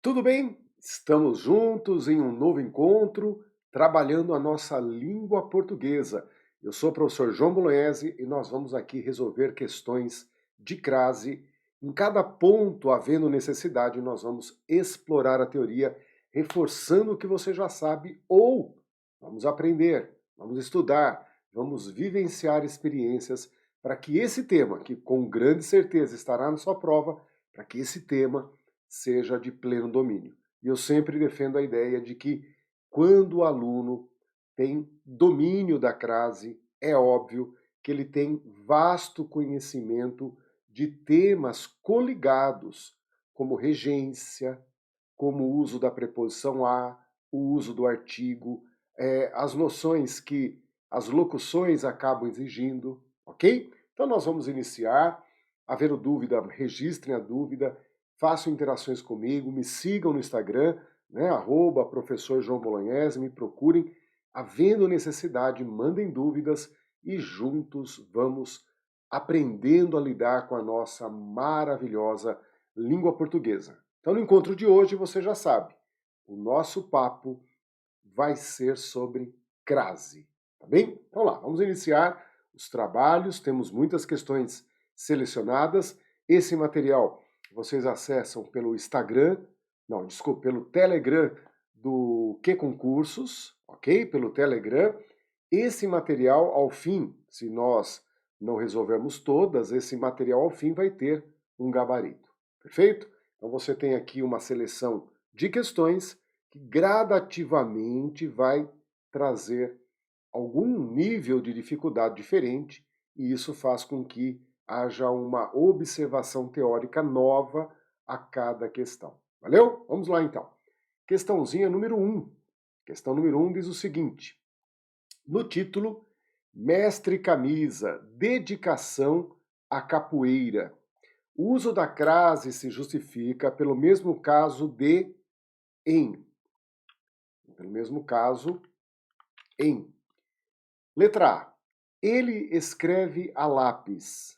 Tudo bem? Estamos juntos em um novo encontro, trabalhando a nossa língua portuguesa. Eu sou o professor João Bolognese e nós vamos aqui resolver questões de crase. Em cada ponto, havendo necessidade, nós vamos explorar a teoria, reforçando o que você já sabe, ou vamos aprender, vamos estudar, vamos vivenciar experiências para que esse tema, que com grande certeza estará na sua prova, para que esse tema seja de pleno domínio. E eu sempre defendo a ideia de que quando o aluno tem domínio da crase, é óbvio que ele tem vasto conhecimento de temas coligados, como regência, como o uso da preposição a, o uso do artigo, as noções que as locuções acabam exigindo, ok? Então nós vamos iniciar. Havendo dúvida, registrem a dúvida, façam interações comigo, me sigam no Instagram, né, @professor João Bolognese, me procurem. Havendo necessidade, mandem dúvidas e juntos vamos aprendendo a lidar com a nossa maravilhosa língua portuguesa. Então, no encontro de hoje, você já sabe, o nosso papo vai ser sobre crase, tá bem? Então lá, vamos iniciar os trabalhos, temos muitas questões selecionadas. Esse material vocês acessam pelo Instagram, não, desculpa, pelo Telegram do Que Concursos, ok? Pelo Telegram. Esse material, ao fim, se nós não resolvermos todas, esse material ao fim vai ter um gabarito, perfeito? Então você tem aqui uma seleção de questões que gradativamente vai trazer algum nível de dificuldade diferente, e isso faz com que haja uma observação teórica nova a cada questão. Valeu? Vamos lá então. Questãozinha número 1. Questão número 1 diz o seguinte: no título, Mestre Camisa, dedicação à capoeira. O uso da crase se justifica pelo mesmo caso de em. Pelo mesmo caso em. Letra A. Ele escreve a lápis.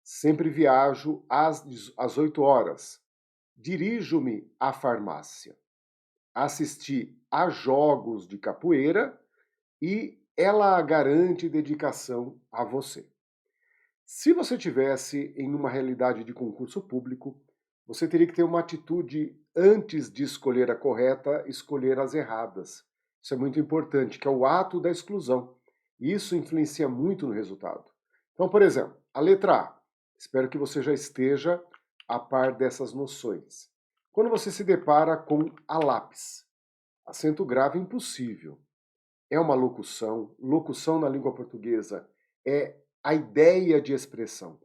Sempre viajo às 8 horas. Dirijo-me à farmácia. Assisti a jogos de capoeira e ela garante dedicação a você. Se você tivesse em uma realidade de concurso público, você teria que ter uma atitude antes de escolher a correta, escolher as erradas. Isso é muito importante, que é o ato da exclusão. Isso influencia muito no resultado. Então, por exemplo, a letra A. Espero que você já esteja a par dessas noções. Quando você se depara com a lápis, acento grave impossível. É uma locução. Locução na língua portuguesa é a ideia de expressão.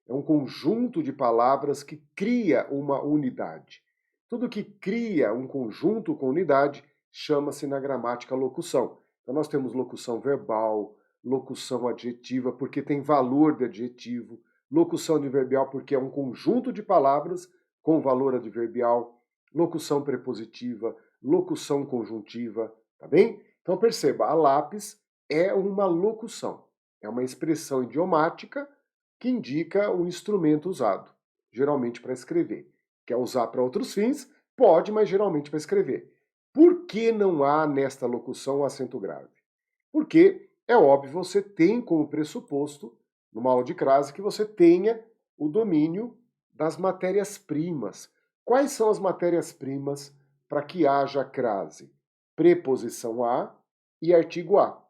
É um conjunto de palavras que cria uma unidade. Tudo que cria um conjunto com unidade chama-se na gramática locução. Então nós temos locução verbal, locução adjetiva, porque tem valor de adjetivo, locução adverbial, porque é um conjunto de palavras com valor adverbial, locução prepositiva, locução conjuntiva, tá bem? Então perceba, a lápis é uma locução, é uma expressão idiomática que indica o instrumento usado, geralmente para escrever. Quer usar para outros fins? Pode, mas geralmente para escrever. Por que não há nesta locução o acento grave? Porque, é óbvio, você tem como pressuposto, numa aula de crase, que você tenha o domínio das matérias-primas. Quais são as matérias-primas para que haja crase? Preposição a e artigo a.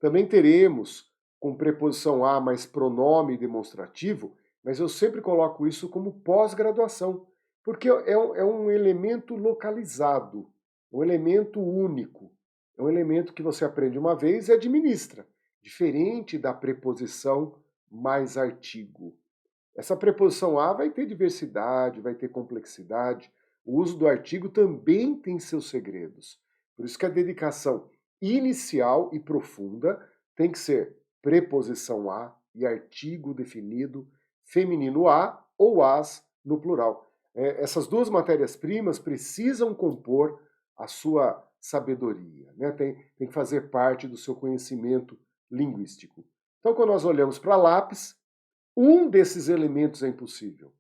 Também teremos com preposição a mais pronome demonstrativo, mas eu sempre coloco isso como pós-graduação, porque é um elemento localizado, um elemento único, é um elemento que você aprende uma vez e administra, diferente da preposição mais artigo. Essa preposição a vai ter diversidade, vai ter complexidade. O uso do artigo também tem seus segredos. Por isso que a dedicação inicial e profunda tem que ser preposição a e artigo definido, feminino a ou as no plural. Essas duas matérias-primas precisam compor a sua sabedoria, né? Tem que fazer parte do seu conhecimento linguístico. Então, quando nós olhamos para lápis, um desses elementos é impossível.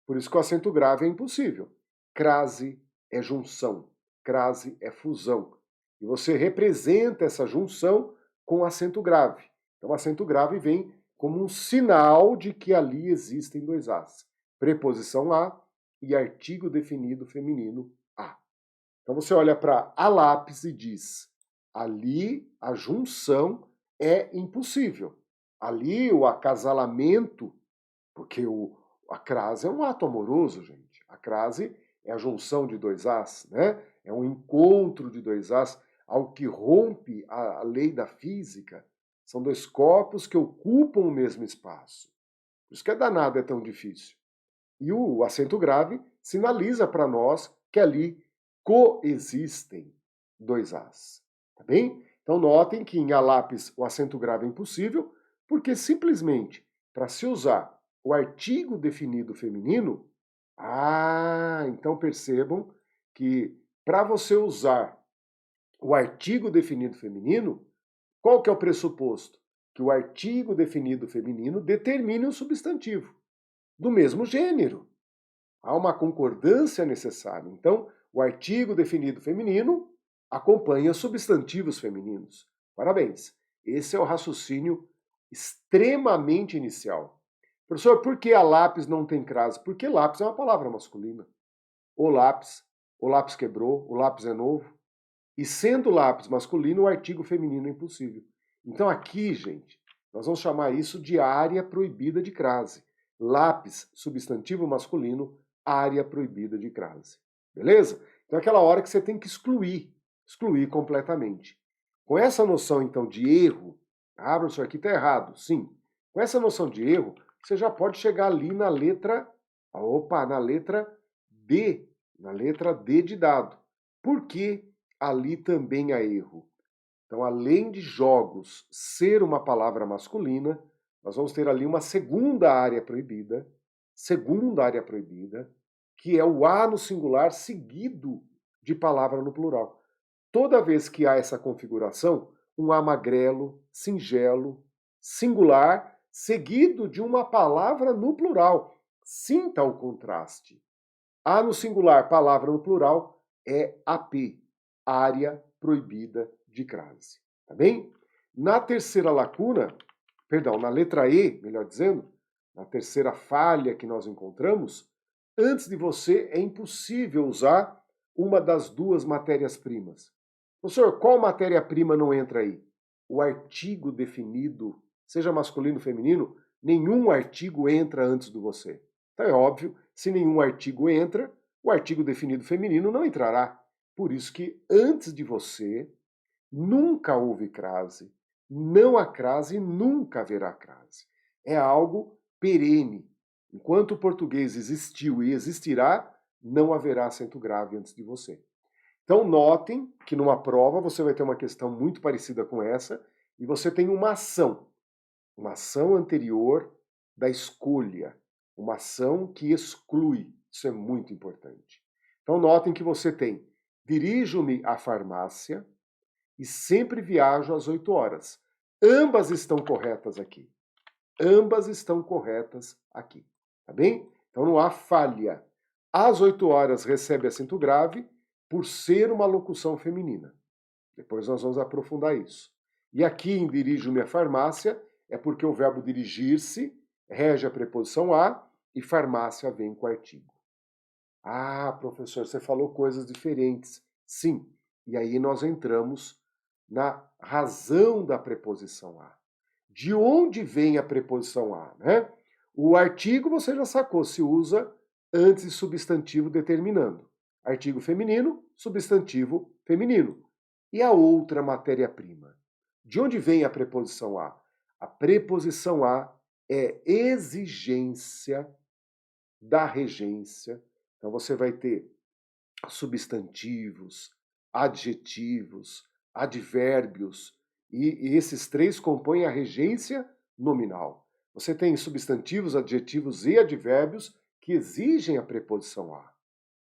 Por isso que o acento grave é impossível. Crase, é junção, crase é fusão. E você representa essa junção com acento grave. Então, acento grave vem como um sinal de que ali existem dois As. Preposição a e artigo definido feminino a. Então, você olha para a lápis e diz, ali a junção é impossível. Ali o acasalamento, porque a crase é um ato amoroso, gente. A crase é a junção de dois As, né? É um encontro de dois As, algo que rompe a lei da física. São dois corpos que ocupam o mesmo espaço. Por isso que danado é tão difícil. E o acento grave sinaliza para nós que ali coexistem dois As. Tá bem? Então notem que em a lápis o acento grave é impossível, porque simplesmente para se usar o artigo definido feminino, então percebam que para você usar o artigo definido feminino, qual que é o pressuposto? Que o artigo definido feminino determine um substantivo do mesmo gênero. Há uma concordância necessária. Então, o artigo definido feminino acompanha substantivos femininos. Parabéns. Esse é o raciocínio extremamente inicial. Professor, por que a lápis não tem crase? Porque lápis é uma palavra masculina. O lápis quebrou, o lápis é novo. E sendo lápis masculino, o artigo feminino é impossível. Então aqui, gente, nós vamos chamar isso de área proibida de crase. Lápis, substantivo masculino, área proibida de crase. Beleza? Então é aquela hora que você tem que excluir completamente. Com essa noção, então, de erro, professor, aqui está errado. Sim. Com essa noção de erro, você já pode chegar ali na letra D, na letra D de dado. Por que ali também há erro? Então, além de jogos ser uma palavra masculina, nós vamos ter ali uma segunda área proibida, que é o A no singular seguido de palavra no plural. Toda vez que há essa configuração, um A magrelo, singelo, singular, seguido de uma palavra no plural. Sinta o contraste. A no singular, palavra no plural, é AP, área proibida de crase. Tá bem? Na terceira lacuna, na letra E, melhor dizendo, na terceira falha que nós encontramos, antes de você é impossível usar uma das duas matérias-primas. Professor, qual matéria-prima não entra aí? O artigo definido, seja masculino ou feminino, nenhum artigo entra antes do você. Então é óbvio, se nenhum artigo entra, o artigo definido feminino não entrará. Por isso que antes de você, nunca houve crase, não há crase e nunca haverá crase. É algo perene. Enquanto o português existiu e existirá, não haverá acento grave antes de você. Então notem que numa prova você vai ter uma questão muito parecida com essa e você tem uma ação anterior da escolha, uma ação que exclui. Isso é muito importante. Então notem que você tem dirijo-me à farmácia e sempre viajo às 8 horas. Ambas estão corretas aqui. Tá bem? Então não há falha. Às 8 horas recebe acento grave por ser uma locução feminina. Depois nós vamos aprofundar isso. E aqui em dirijo-me à farmácia é porque o verbo dirigir-se rege a preposição a e farmácia vem com o artigo. Professor, você falou coisas diferentes. Sim, e aí nós entramos na razão da preposição a. De onde vem a preposição a, né? O artigo você já sacou, se usa antes de substantivo determinando. Artigo feminino, substantivo feminino. E a outra matéria-prima? De onde vem a preposição a? A preposição a é exigência da regência. Então você vai ter substantivos, adjetivos, advérbios, e esses três compõem a regência nominal. Você tem substantivos, adjetivos e advérbios que exigem a preposição a,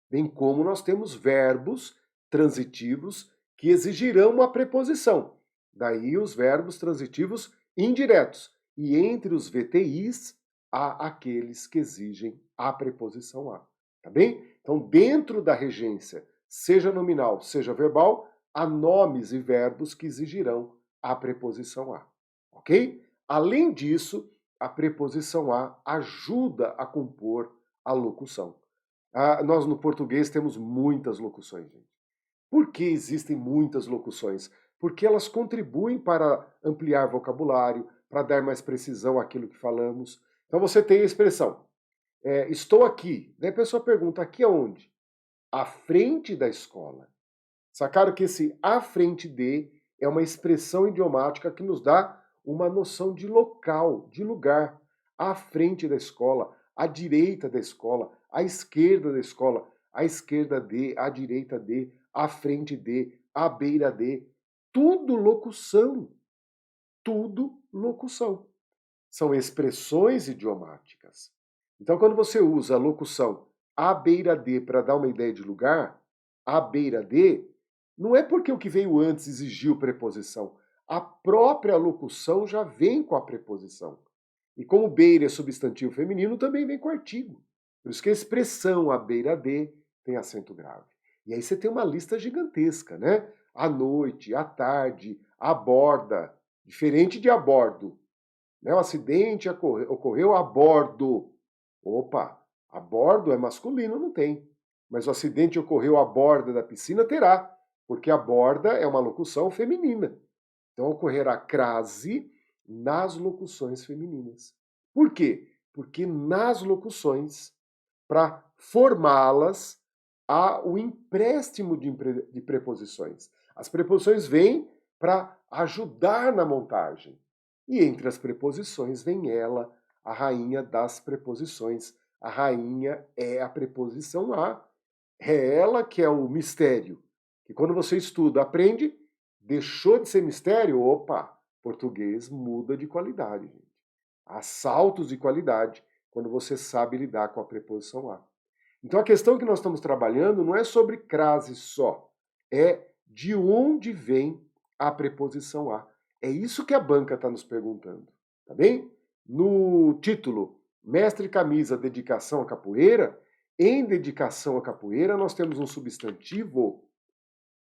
bem como nós temos verbos transitivos que exigirão uma preposição. Daí os verbos transitivos indiretos. E entre os VTIs, há aqueles que exigem a preposição a. Tá bem? Então, dentro da regência seja nominal, seja verbal, a nomes e verbos que exigirão a preposição a, ok? Além disso, a preposição a ajuda a compor a locução. Nós no português temos muitas locuções, gente. Por que existem muitas locuções? Porque elas contribuem para ampliar vocabulário, para dar mais precisão àquilo que falamos. Então você tem a expressão, estou aqui. Daí a pessoa pergunta, aqui aonde? À frente da escola. Sacaram que esse à frente de é uma expressão idiomática que nos dá uma noção de local, de lugar. À frente da escola, à direita da escola, à esquerda da escola, à esquerda de, à direita de, à frente de, à beira de. Tudo locução. Tudo locução. São expressões idiomáticas. Então, quando você usa a locução à beira de para dar uma ideia de lugar, à beira de, não é porque o que veio antes exigiu preposição. A própria locução já vem com a preposição. E como beira é substantivo feminino, também vem com artigo. Por isso que a expressão à beira de tem acento grave. E aí você tem uma lista gigantesca, né? À noite, à tarde, à borda, diferente de a bordo. Né? O acidente ocorreu a bordo. Opa, a bordo é masculino, não tem. Mas o acidente ocorreu à borda da piscina, terá, porque a borda é uma locução feminina. Então ocorrerá crase nas locuções femininas. Por quê? Porque nas locuções, para formá-las, há o empréstimo de preposições. As preposições vêm para ajudar na montagem. E entre as preposições vem ela, a rainha das preposições. A rainha é a preposição a, é ela que é o mistério. E quando você estuda, aprende, deixou de ser mistério, opa, português muda de qualidade, gente. Há saltos de qualidade quando você sabe lidar com a preposição a. Então a questão que nós estamos trabalhando não é sobre crase só, é de onde vem a preposição a. É isso que a banca está nos perguntando, tá bem? No título Mestre Camisa, dedicação à capoeira, em dedicação à capoeira nós temos um substantivo,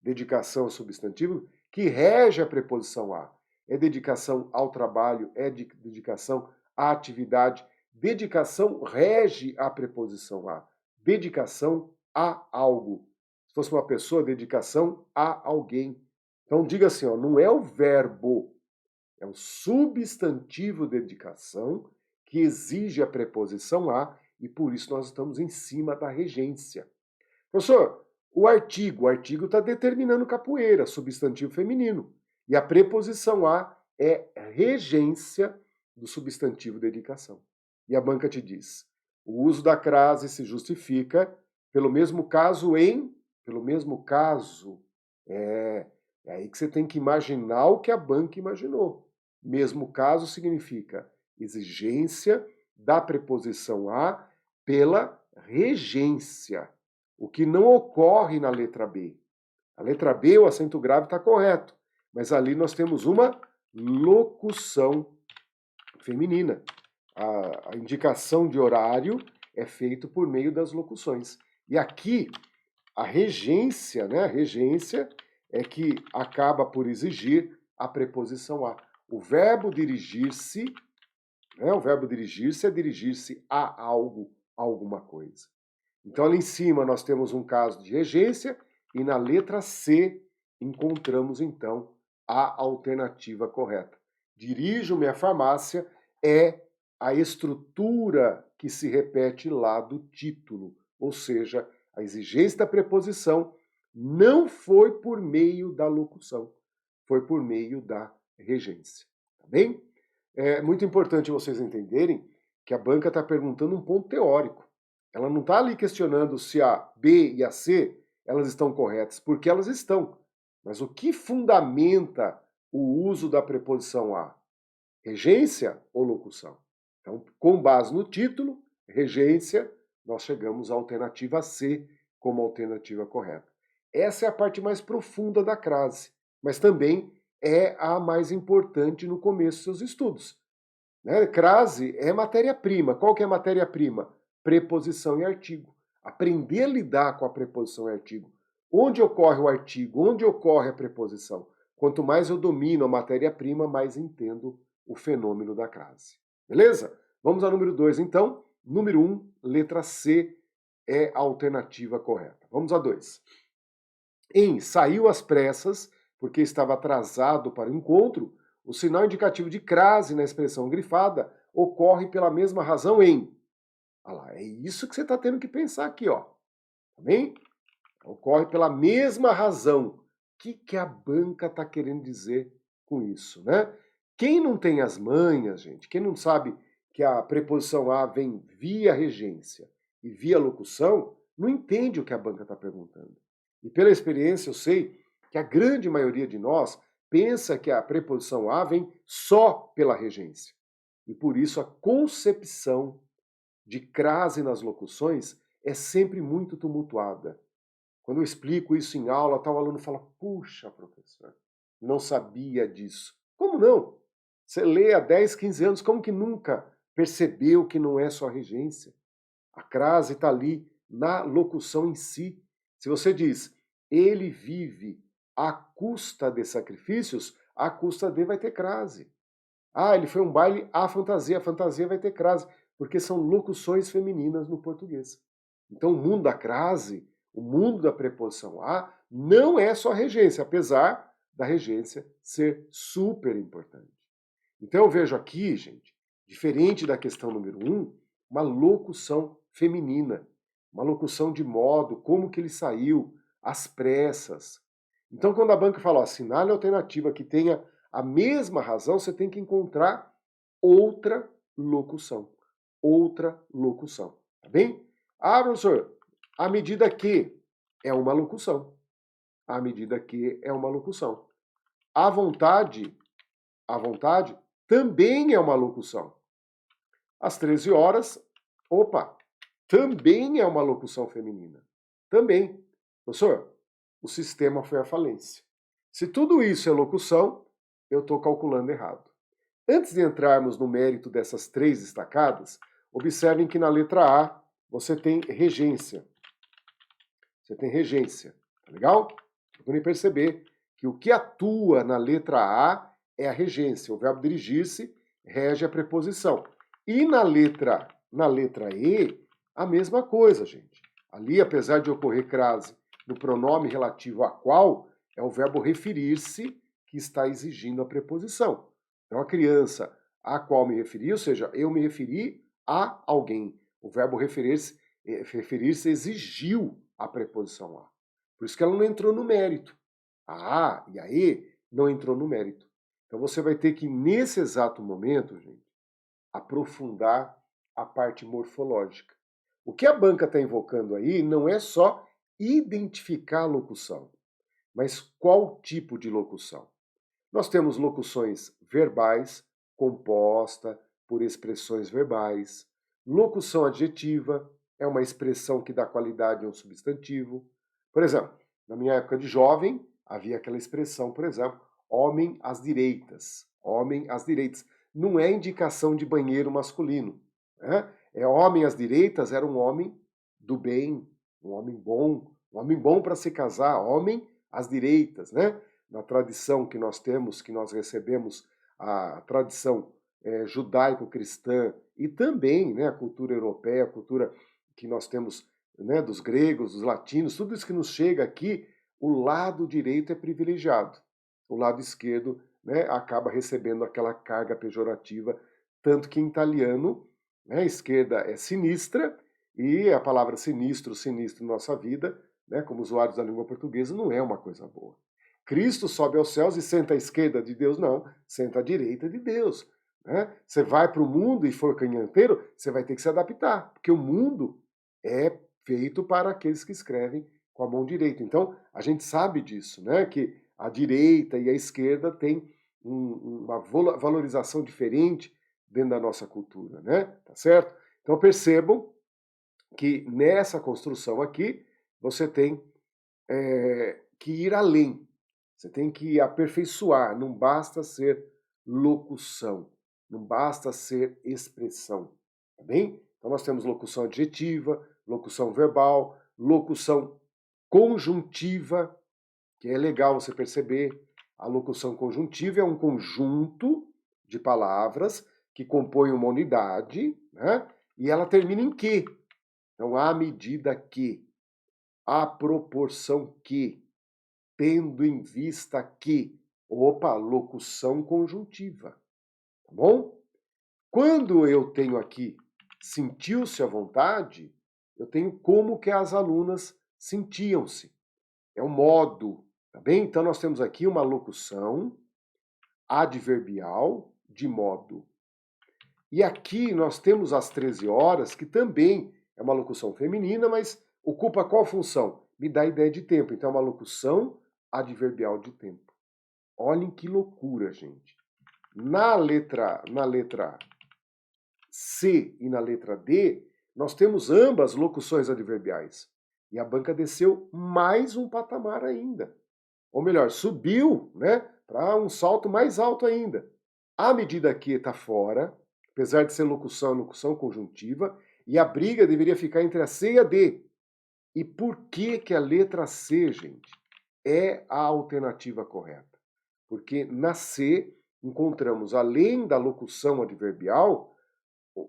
dedicação ao substantivo, que rege a preposição a. É dedicação ao trabalho, é dedicação à atividade. Dedicação rege a preposição a. Dedicação a algo. Se fosse uma pessoa, dedicação a alguém. Então diga assim, ó, não é o verbo, é o substantivo dedicação que exige a preposição a e por isso nós estamos em cima da regência. Professor, o artigo está determinando capoeira, substantivo feminino. E a preposição a é regência do substantivo dedicação. E a banca te diz, o uso da crase se justifica pelo mesmo caso é aí que você tem que imaginar o que a banca imaginou. Mesmo caso significa exigência da preposição a pela regência, o que não ocorre na letra B. A letra B, o acento grave está correto, mas ali nós temos uma locução feminina. A indicação de horário é feita por meio das locuções. E aqui, a regência, né? A regência é que acaba por exigir a preposição a. O verbo dirigir-se, né? O verbo dirigir-se é dirigir-se a algo, a alguma coisa. Então, ali em cima, nós temos um caso de regência e na letra C encontramos, então, a alternativa correta. Dirijo-me à farmácia é a estrutura que se repete lá do título, ou seja, a exigência da preposição não foi por meio da locução, foi por meio da regência. Tá bem? É muito importante vocês entenderem que a banca está perguntando um ponto teórico. Ela não está ali questionando se a B e a C elas estão corretas, porque elas estão. Mas o que fundamenta o uso da preposição a? Regência ou locução? Então, com base no título, regência, nós chegamos à alternativa C como alternativa correta. Essa é a parte mais profunda da crase, mas também é a mais importante no começo dos seus estudos. Né? Crase é matéria-prima. Qual que é a matéria-prima? Preposição e artigo. Aprender a lidar com a preposição e artigo. Onde ocorre o artigo? Onde ocorre a preposição? Quanto mais eu domino a matéria-prima, mais entendo o fenômeno da crase. Beleza? Vamos ao número 2, então. Número 1, letra C é a alternativa correta. Vamos a 2. Em saiu às pressas, porque estava atrasado para o encontro, o sinal indicativo de crase na expressão grifada ocorre pela mesma razão em. Olha lá, é isso que você está tendo que pensar aqui, ó. Tá bem? Ocorre pela mesma razão. O que a banca está querendo dizer com isso, né? Quem não tem as manhas, gente, quem não sabe que a preposição a vem via regência e via locução, não entende o que a banca está perguntando. E pela experiência eu sei que a grande maioria de nós pensa que a preposição a vem só pela regência. E por isso a concepção de crase nas locuções é sempre muito tumultuada. Quando eu explico isso em aula, tal, o aluno fala, puxa, professor, não sabia disso. Como não? Você lê há 10, 15 anos, como que nunca percebeu que não é só regência? A crase está ali na locução em si. Se você diz, ele vive à custa de sacrifícios, a custa de vai ter crase. Ah, ele foi um baile a fantasia vai ter crase, porque são locuções femininas no português. Então o mundo da crase, o mundo da preposição a, não é só regência, apesar da regência ser super importante. Então eu vejo aqui, gente, diferente da questão número 1, uma locução feminina, uma locução de modo, como que ele saiu, às pressas. Então quando a banca fala, ó, assinale a alternativa que tenha a mesma razão, você tem que encontrar outra locução. Outra locução. Tá bem? Ah, professor, a medida que é uma locução. A medida que é uma locução. A vontade também é uma locução. Às 13 horas, opa, também é uma locução feminina. Também. Professor, o sistema foi à falência. Se tudo isso é locução, eu estou calculando errado. Antes de entrarmos no mérito dessas 3 destacadas, observem que na letra A você tem regência. Você tem regência, tá legal? Procurem perceber que o que atua na letra A é a regência. O verbo dirigir-se rege a preposição. E na letra E, a mesma coisa, gente. Ali, apesar de ocorrer crase no pronome relativo a qual, é o verbo referir-se que está exigindo a preposição. Então, a criança a qual me referi, ou seja, eu me referi a alguém. O verbo referir-se exigiu a preposição a. Por isso que ela não entrou no mérito. A e a E não entrou no mérito. Então você vai ter que, nesse exato momento, gente, aprofundar a parte morfológica. O que a banca está invocando aí não é só identificar a locução, mas qual tipo de locução. Nós temos locuções verbais, composta por expressões verbais. Locução adjetiva é uma expressão que dá qualidade a um substantivo. Por exemplo, na minha época de jovem, havia aquela expressão, por exemplo, homem às direitas. Homem às direitas. Não é indicação de banheiro masculino. Né? É homem às direitas, era um homem do bem, um homem bom para se casar, homem às direitas, né? Na tradição que nós temos, que nós recebemos, a tradição judaico-cristã e também, né, a cultura europeia, a cultura que nós temos, né, dos gregos, dos latinos, tudo isso que nos chega aqui, o lado direito é privilegiado. O lado esquerdo, né, acaba recebendo aquela carga pejorativa, tanto que em italiano, né, a esquerda é sinistra e a palavra sinistro na nossa vida, né, como usuários da língua portuguesa, não é uma coisa boa. Cristo sobe aos céus e senta à esquerda de Deus? Não, senta à direita de Deus. Né? Você vai para o mundo e for canhoteiro, você vai ter que se adaptar, porque o mundo é feito para aqueles que escrevem com a mão direita. Então, a gente sabe disso, né? Que a direita e a esquerda têm uma valorização diferente dentro da nossa cultura, né? Tá certo? Então, percebam que nessa construção aqui, você tem que ir além. Você tem que aperfeiçoar, não basta ser locução, não basta ser expressão, tá bem? Então nós temos locução adjetiva, locução verbal, locução conjuntiva, que é legal você perceber. A locução conjuntiva é um conjunto de palavras que compõem uma unidade, né? E ela termina em que. Então, à medida que, à proporção que, tendo em vista que. Opa, locução conjuntiva, tá bom? Quando eu tenho aqui sentiu-se à vontade, eu tenho como que as alunas sentiam-se. É o modo, tá bem? Então nós temos aqui uma locução adverbial de modo. E aqui nós temos às 13 horas, que também é uma locução feminina, mas ocupa qual função? Me dá ideia de tempo. Então é uma locução adverbial de tempo. Olhem que loucura, gente. Na letra C e na letra D, nós temos ambas locuções adverbiais. E a banca desceu mais um patamar ainda. Ou melhor, subiu, né, para um salto mais alto ainda. A medida que está fora, apesar de ser locução conjuntiva, e a briga deveria ficar entre a C e a D. E por que que a letra C, gente, é a alternativa correta? Porque na C encontramos, além da locução adverbial,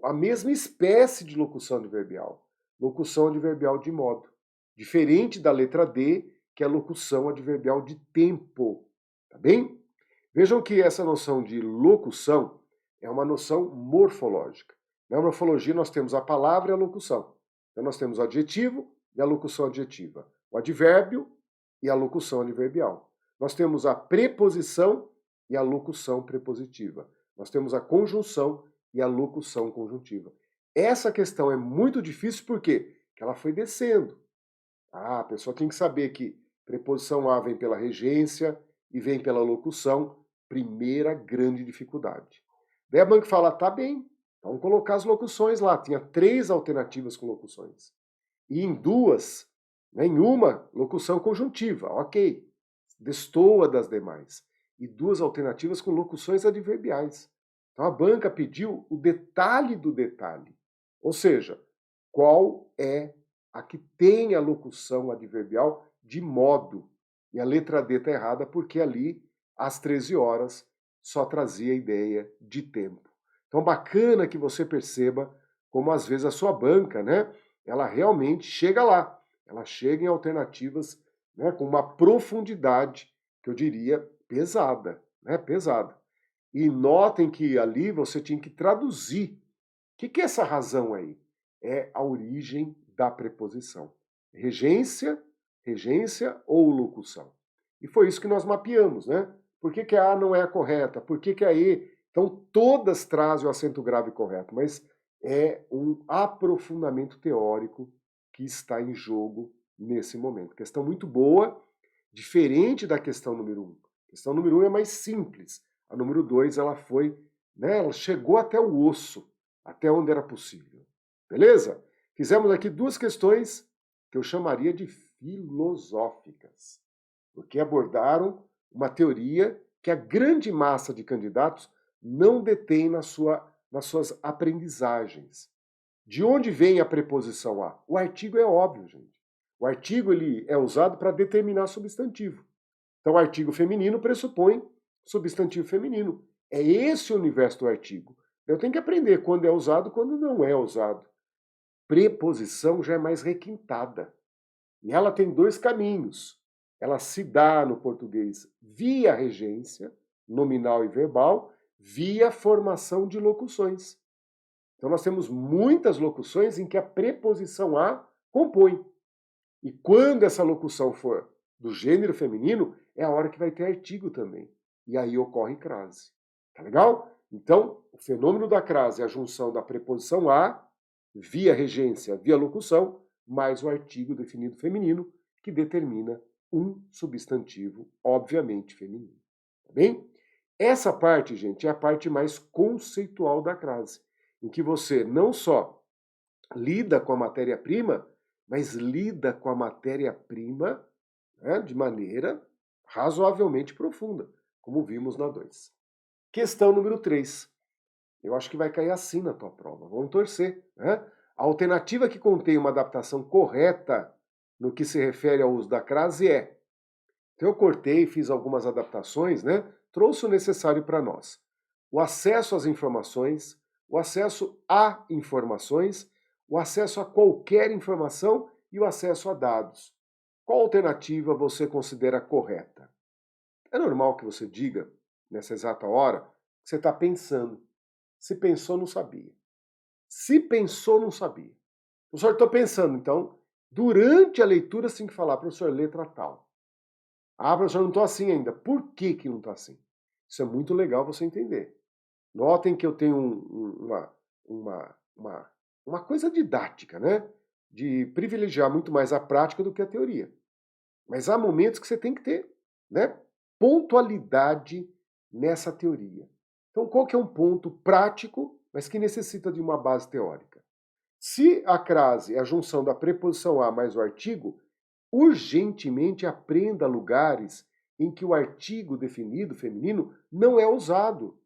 a mesma espécie de locução adverbial de modo. Diferente da letra D, que é a locução adverbial de tempo, tá bem? Vejam que essa noção de locução é uma noção morfológica. Na morfologia nós temos a palavra e a locução. Então nós temos o adjetivo e a locução adjetiva, o advérbio e a locução adverbial. Nós temos a preposição e a locução prepositiva. Nós temos a conjunção e a locução conjuntiva. Essa questão é muito difícil porque ela foi descendo. A pessoa tem que saber que preposição A vem pela regência e vem pela locução, primeira grande dificuldade. Daí a banca fala, tá bem, vamos colocar as locuções lá. Tinha 3 alternativas com locuções. E em 2, em uma, locução conjuntiva, ok. Destoa das demais. E 2 alternativas com locuções adverbiais. Então a banca pediu o detalhe do detalhe. Ou seja, qual é a que tem a locução adverbial de modo. E a letra D está errada porque ali, às 13 horas, só trazia a ideia de tempo. Então bacana que você perceba como às vezes a sua banca, né, ela realmente chega lá. Ela chega em alternativas, né, com uma profundidade que eu diria pesada, né, pesada. E notem que ali você tinha que traduzir. O que é essa razão aí? É a origem da preposição. Regência, regência ou locução. E foi isso que nós mapeamos, né? Por que a A não é a correta? Por que a E? Então, todas trazem o acento grave correto, mas é um aprofundamento teórico que está em jogo nesse momento. Questão muito boa, diferente da questão número 1. A questão número 1 é mais simples. A número 2, ela foi, né, ela chegou até o osso, até onde era possível. Beleza? Fizemos aqui 2 questões que eu chamaria de filosóficas, porque abordaram uma teoria que a grande massa de candidatos não detém nas suas aprendizagens. De onde vem a preposição a? O artigo é óbvio, gente. O artigo ele é usado para determinar substantivo. Então, o artigo feminino pressupõe substantivo feminino. É esse o universo do artigo. Eu tenho que aprender quando é usado e quando não é usado. Preposição já é mais requintada. E ela tem 2 caminhos. Ela se dá no português via regência, nominal e verbal, via formação de locuções. Então nós temos muitas locuções em que a preposição a compõe. E quando essa locução for do gênero feminino, é a hora que vai ter artigo também. E aí ocorre crase. Tá legal? Então, o fenômeno da crase é a junção da preposição a, via regência, via locução, mais o artigo definido feminino, que determina um substantivo, obviamente feminino. Tá bem? Essa parte, gente, é a parte mais conceitual da crase, em que você não só lida com a matéria-prima, mas lida com a matéria-prima, né, de maneira razoavelmente profunda, como vimos na 2. Questão número 3. Eu acho que vai cair assim na tua prova. Vamos torcer, né? A alternativa que contém uma adaptação correta no que se refere ao uso da crase é. Então eu cortei, fiz algumas adaptações, né? Trouxe o necessário para nós. O acesso às informações, o acesso a informações, o acesso a qualquer informação e o acesso a dados. Qual alternativa você considera correta? É normal que você diga, nessa exata hora, que você está pensando. Se pensou, não sabia. Se pensou, não sabia. Professor, estou pensando. Então, durante a leitura, você tem que falar, professor, letra tal. Ah, professor, não estou assim ainda. Por que que não está assim? Isso é muito legal você entender. Notem que eu tenho uma coisa didática, né? De privilegiar muito mais a prática do que a teoria. Mas há momentos que você tem que ter, né, pontualidade nessa teoria. Então, qual que é um ponto prático, mas que necessita de uma base teórica? Se a crase é a junção da preposição a mais o artigo, urgentemente aprenda lugares em que o artigo definido feminino não é usado.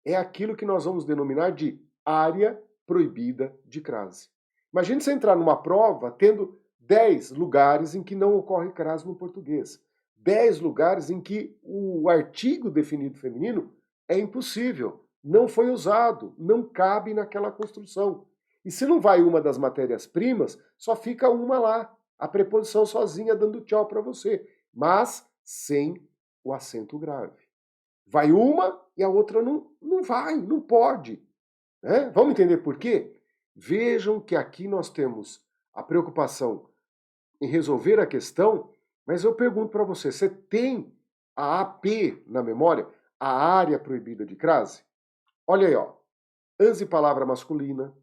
É aquilo que nós vamos denominar de área proibida de crase. Imagine você entrar numa prova tendo 10 lugares em que não ocorre crase no português. 10 lugares em que o artigo definido feminino é impossível, não foi usado, não cabe naquela construção. E se não vai uma das matérias-primas, só fica uma lá, a preposição sozinha dando tchau para você, mas sem o acento grave. Vai uma e a outra não vai, não pode. Né? Vamos entender por quê? Vejam que aqui nós temos a preocupação em resolver a questão, mas eu pergunto para você, você tem a AP na memória, a área proibida de crase? Olha aí, ó. Antes de palavra masculina,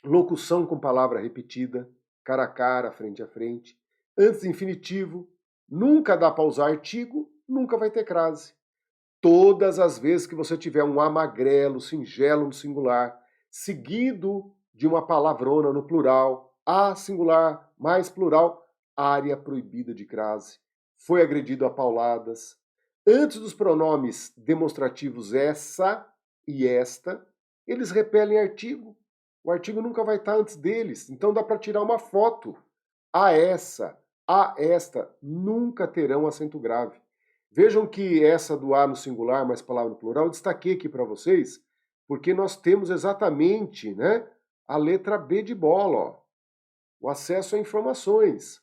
locução com palavra repetida, cara a cara, frente a frente. Antes de infinitivo, nunca dá para usar artigo, nunca vai ter crase. Todas as vezes que você tiver um a magrelo, singelo no singular, seguido de uma palavrona no plural, a singular mais plural, área proibida de crase, foi agredido a pauladas. Antes dos pronomes demonstrativos essa e esta, eles repelem artigo. O artigo nunca vai estar antes deles, então dá para tirar uma foto. A essa, a esta, nunca terão acento grave. Vejam que essa do A no singular, mais palavra no plural, eu destaquei aqui para vocês, porque nós temos exatamente, né, a letra B de bola, ó, o acesso a informações.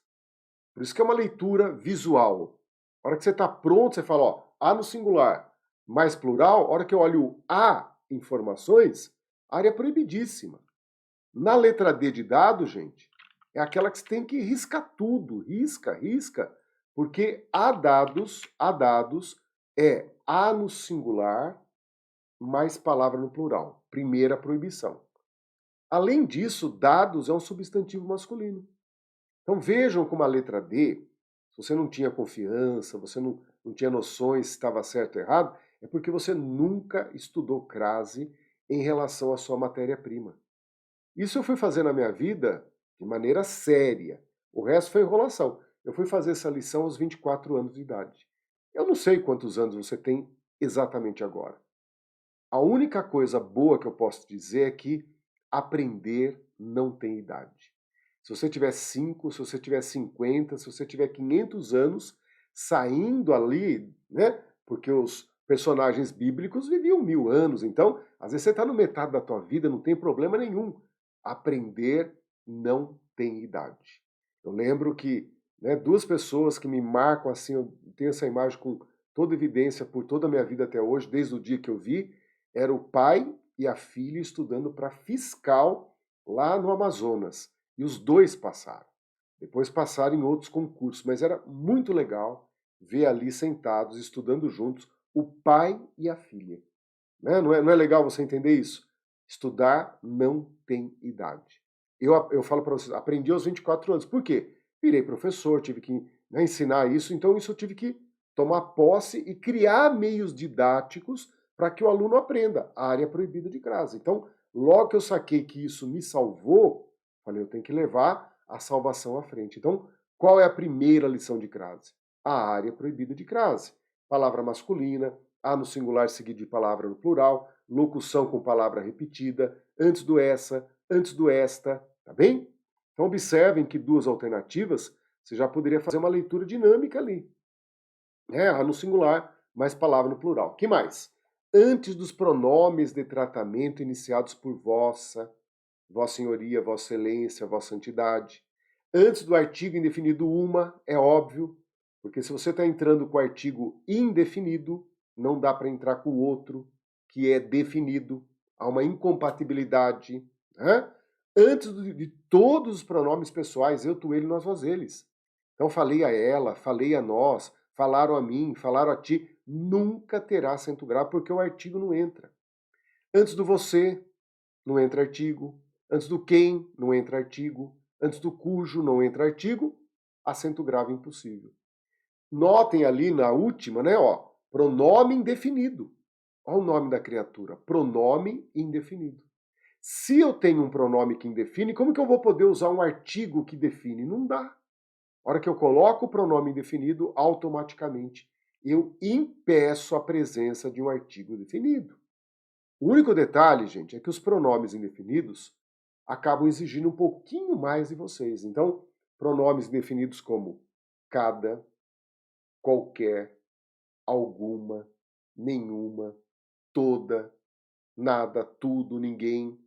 Por isso que é uma leitura visual. A hora que você está pronto, você fala, ó, A no singular, mais plural, a hora que eu olho o A, informações, área proibidíssima. Na letra D de dado, gente, é aquela que você tem que riscar tudo, risca, porque há dados é A no singular mais palavra no plural, primeira proibição. Além disso, dados é um substantivo masculino. Então vejam como a letra D, se você não tinha confiança, você não tinha noções se estava certo ou errado, é porque você nunca estudou crase em relação à sua matéria-prima. Isso eu fui fazer na minha vida de maneira séria. O resto foi enrolação. Eu fui fazer essa lição aos 24 anos de idade. Eu não sei quantos anos você tem exatamente agora. A única coisa boa que eu posso dizer é que aprender não tem idade. Se você tiver 5, se você tiver 50, se você tiver 500 anos, saindo ali, né? Porque os personagens bíblicos viviam 1000 anos, então, às vezes você está no metade da tua vida, não tem problema nenhum. Aprender não tem idade. Eu lembro que, né, duas pessoas que me marcam assim, eu tenho essa imagem com toda evidência por toda a minha vida até hoje, desde o dia que eu vi, era o pai e a filha estudando para fiscal lá no Amazonas. E os dois passaram. Depois passaram em outros concursos, mas era muito legal ver ali sentados, estudando juntos, o pai e a filha. Né? Não é legal você entender isso? Estudar não tem idade. Eu falo para vocês, aprendi aos 24 anos. Por quê? Virei professor, tive que, né, ensinar isso, então isso eu tive que tomar posse e criar meios didáticos para que o aluno aprenda a área proibida de crase. Então, logo que eu saquei que isso me salvou, falei, eu tenho que levar a salvação à frente. Então, qual é a primeira lição de crase? A área proibida de crase. Palavra masculina, A no singular seguido de palavra no plural, locução com palavra repetida, antes do essa, antes do esta, tá bem? Então observem que duas alternativas, você já poderia fazer uma leitura dinâmica ali. A no singular, mais palavra no plural. Que mais? Antes dos pronomes de tratamento iniciados por vossa senhoria, vossa excelência, vossa santidade. Antes do artigo indefinido uma, é óbvio, porque se você está entrando com o artigo indefinido, não dá para entrar com o outro, que é definido. Há uma incompatibilidade. Né? Antes de todos os pronomes pessoais, eu, tu, ele, nós, vós, eles. Então falei a ela, falei a nós, falaram a mim, falaram a ti, nunca terá acento grave, porque o artigo não entra. Antes do você, não entra artigo. Antes do quem, não entra artigo. Antes do cujo, não entra artigo. Acento grave impossível. Notem ali na última, né, ó, pronome indefinido. Olha o nome da criatura, pronome indefinido. Se eu tenho um pronome que indefine, como que eu vou poder usar um artigo que define? Não dá. A hora que eu coloco o pronome indefinido, automaticamente eu impeço a presença de um artigo definido. O único detalhe, gente, é que os pronomes indefinidos acabam exigindo um pouquinho mais de vocês. Então, pronomes indefinidos como cada, qualquer, alguma, nenhuma, toda, nada, tudo, ninguém.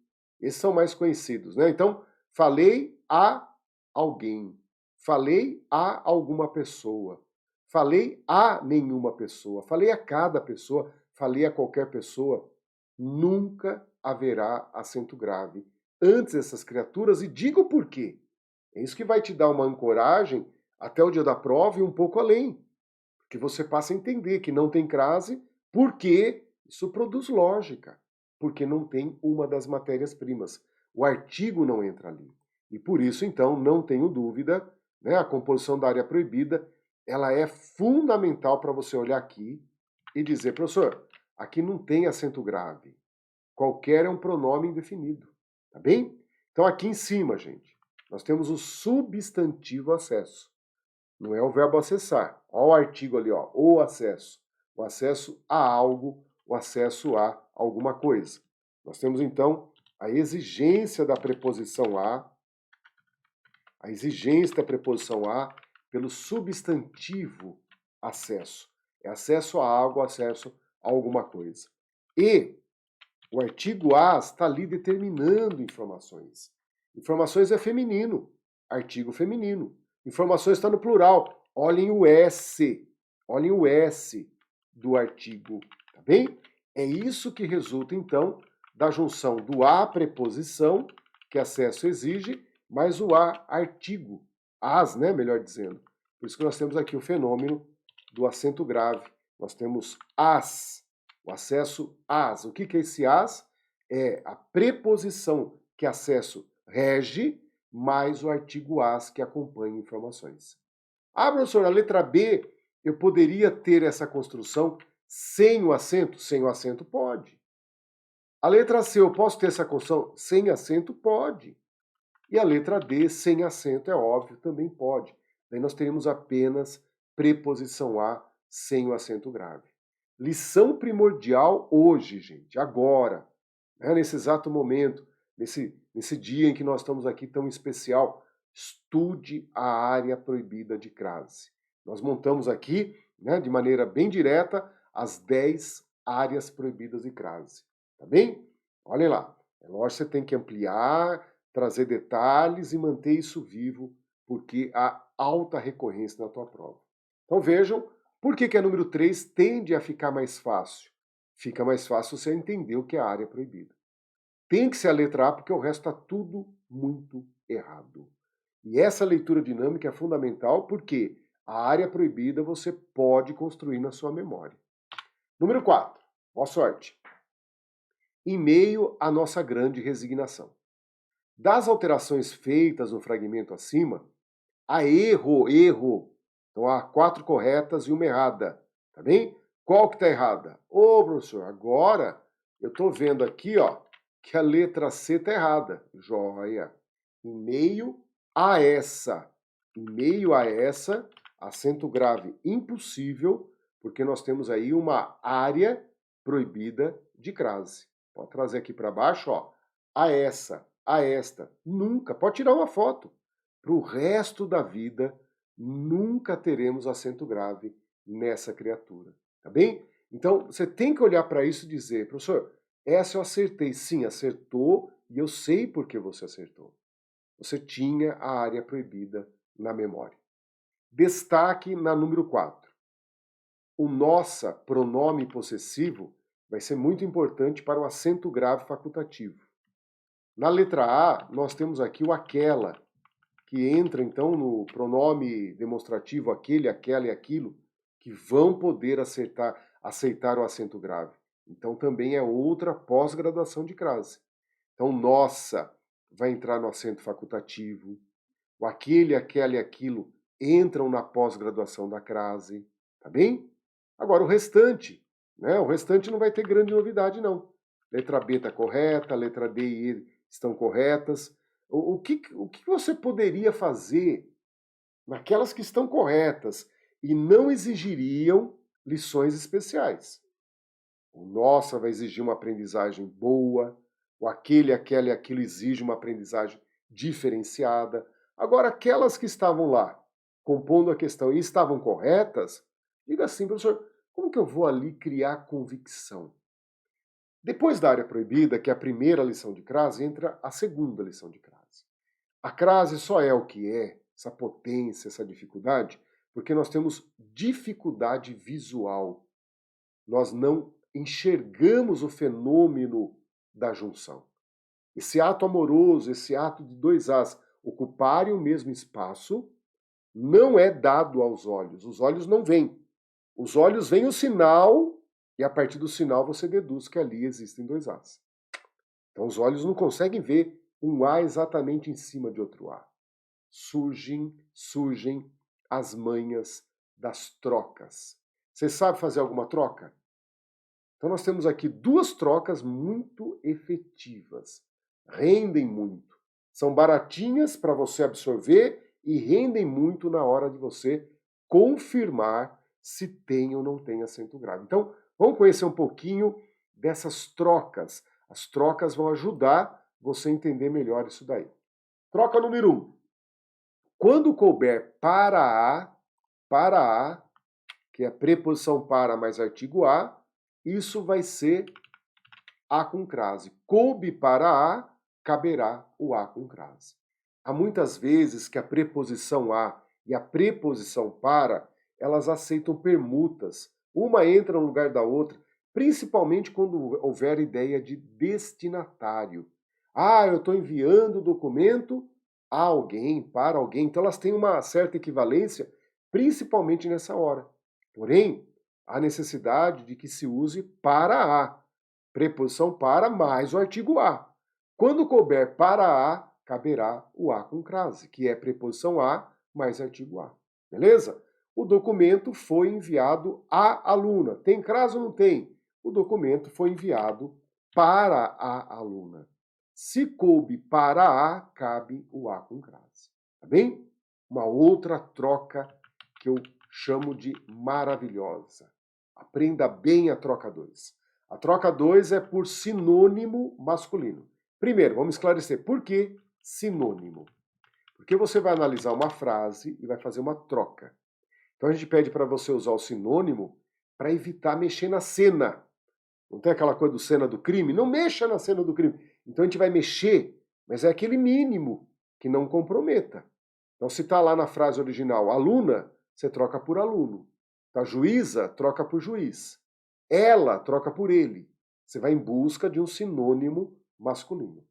Esses são mais conhecidos, né? Então, falei a alguém, falei a alguma pessoa, falei a nenhuma pessoa, falei a cada pessoa, falei a qualquer pessoa. Nunca haverá acento grave antes dessas criaturas, e digo por quê. É isso que vai te dar uma ancoragem até o dia da prova e um pouco além. Que você passa a entender que não tem crase, porque isso produz lógica, porque não tem uma das matérias-primas. O artigo não entra ali. E por isso, então, não tenho dúvida, né, a composição da área proibida, ela é fundamental para você olhar aqui e dizer, professor, aqui não tem acento grave. Qualquer é um pronome indefinido, tá bem? Então aqui em cima, gente, nós temos o substantivo acesso. Não é o verbo acessar. Olha o artigo ali, ó, o acesso. O acesso a algo, o acesso a alguma coisa. Nós temos então a exigência da preposição a exigência da preposição a pelo substantivo acesso. É acesso a algo, acesso a alguma coisa. E o artigo as está ali determinando informações. Informações é feminino, artigo feminino. Informações está no plural. Olhem o S do artigo, tá bem? É isso que resulta, então, da junção do a preposição, que acesso exige, mais o a artigo, as, né, melhor dizendo. Por isso que nós temos aqui o fenômeno do acento grave. Nós temos as, o acesso às. O que é esse as? É a preposição que acesso rege, mais o artigo as que acompanha informações. Ah, professor, a letra B, eu poderia ter essa construção sem o acento? Sem o acento, pode. A letra C, eu posso ter essa construção sem acento? Pode. E a letra D, sem acento, é óbvio, também pode. Daí nós teremos apenas preposição a sem o acento grave. Lição primordial hoje, gente, agora, né, nesse exato momento, nesse dia em que nós estamos aqui tão especial, estude a área proibida de crase. Nós montamos aqui, né, de maneira bem direta, as 10 áreas proibidas de crase. Tá bem? Olhem lá. É lógico que você tem que ampliar, trazer detalhes e manter isso vivo, porque há alta recorrência na tua prova. Então vejam, por que a número 3 tende a ficar mais fácil? Fica mais fácil você entender o que é a área proibida. Tem que ser a letra A, porque o resto está tudo muito errado. E essa leitura dinâmica é fundamental porque a área proibida você pode construir na sua memória. Número 4. Boa sorte. Em meio à nossa grande resignação. Das alterações feitas no fragmento acima, há erro. Então há 4 corretas e uma errada. Tá bem? Qual que está errada? Ô, professor, agora eu estou vendo aqui, ó, que a letra C está errada. Joia. Em meio a essa, acento grave impossível, porque nós temos aí uma área proibida de crase. Pode trazer aqui para baixo, ó, a essa, a esta. Nunca. Pode tirar uma foto. para o resto da vida, nunca teremos acento grave nessa criatura, tá bem? Então, você tem que olhar para isso e dizer, professor, essa eu acertei. Sim, acertou, e eu sei por que você acertou. Você tinha a área proibida na memória. Destaque na número 4. O nossa, pronome possessivo, vai ser muito importante para o acento grave facultativo. Na letra A, nós temos aqui o aquela, que entra então no pronome demonstrativo aquele, aquela e aquilo, que vão poder aceitar o acento grave. Então também é outra pós-graduação de crase. Então nossa vai entrar no acento facultativo, o aquele, aquela e aquilo entram na pós-graduação da crase, tá bem? Agora o restante, né? O restante não vai ter grande novidade não. Letra B está correta, letra D e E estão corretas. O que você poderia fazer naquelas que estão corretas e não exigiriam lições especiais? O nossa vai exigir uma aprendizagem boa, o aquele, aquela e aquilo exige uma aprendizagem diferenciada. Agora, aquelas que estavam lá compondo a questão e estavam corretas, diga assim, professor, como que eu vou ali criar convicção? Depois da área proibida, que é a primeira lição de crase, entra a segunda lição de crase. A crase só é o que é, essa potência, essa dificuldade, porque nós temos dificuldade visual. Nós não enxergamos o fenômeno da junção. Esse ato amoroso, esse ato de dois As ocuparem o mesmo espaço, não é dado aos olhos. Os olhos não veem. Os olhos veem o sinal e a partir do sinal você deduz que ali existem dois As. Então os olhos não conseguem ver um A exatamente em cima de outro A. Surgem as manhas das trocas. Você sabe fazer alguma troca? Então nós temos aqui duas trocas muito efetivas. Rendem muito. São baratinhas para você absorver e rendem muito na hora de você confirmar se tem ou não tem acento grave. Então, vamos conhecer um pouquinho dessas trocas. As trocas vão ajudar você a entender melhor isso daí. Troca número 1. Quando couber para A, que é a preposição para mais artigo A, isso vai ser A com crase. Coube para A, caberá o A com crase. Há muitas vezes que a preposição A e a preposição para, elas aceitam permutas. Uma entra no lugar da outra, principalmente quando houver ideia de destinatário. Ah, eu estou enviando o documento a alguém, para alguém. Então elas têm uma certa equivalência, principalmente nessa hora. Porém, há necessidade de que se use para A. Preposição para mais o artigo A. Quando couber para A, caberá o A com crase, que é preposição A mais artigo A. Beleza? O documento foi enviado à aluna. Tem crase ou não tem? O documento foi enviado para a aluna. Se coube para A, cabe o A com crase. Tá bem? Uma outra troca que eu chamo de maravilhosa. Aprenda bem a troca 2. A troca 2 é por sinônimo masculino. Primeiro, vamos esclarecer por que sinônimo. Porque você vai analisar uma frase e vai fazer uma troca. Então a gente pede para você usar o sinônimo para evitar mexer na cena. Não tem aquela coisa do cena do crime? Não mexa na cena do crime. Então a gente vai mexer, mas é aquele mínimo que não comprometa. Então se está lá na frase original aluna, você troca por aluno. Tá juíza, troca por juiz. Ela, troca por ele. Você vai em busca de um sinônimo masculino.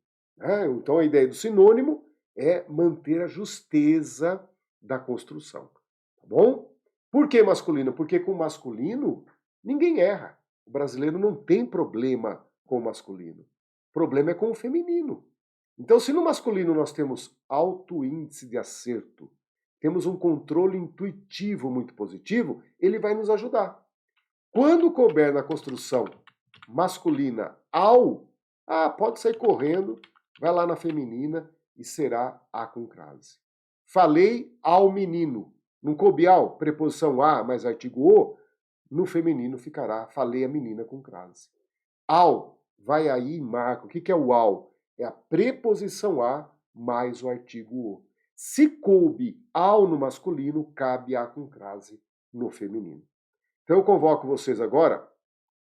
Então a ideia do sinônimo é manter a justeza da construção. Tá bom? Por que masculino? Porque com masculino ninguém erra. O brasileiro não tem problema com o masculino. O problema é com o feminino. Então, se no masculino nós temos alto índice de acerto, temos um controle intuitivo muito positivo, ele vai nos ajudar. Quando couber na construção masculina ao, pode sair correndo, vai lá na feminina e será A com crase. Falei ao menino. Não coube ao, preposição a mais artigo o, no feminino ficará falei a menina com crase. Ao, vai aí e marca. O que é o ao? É a preposição a mais o artigo o. Se coube ao no masculino, cabe a com crase no feminino. Então eu convoco vocês agora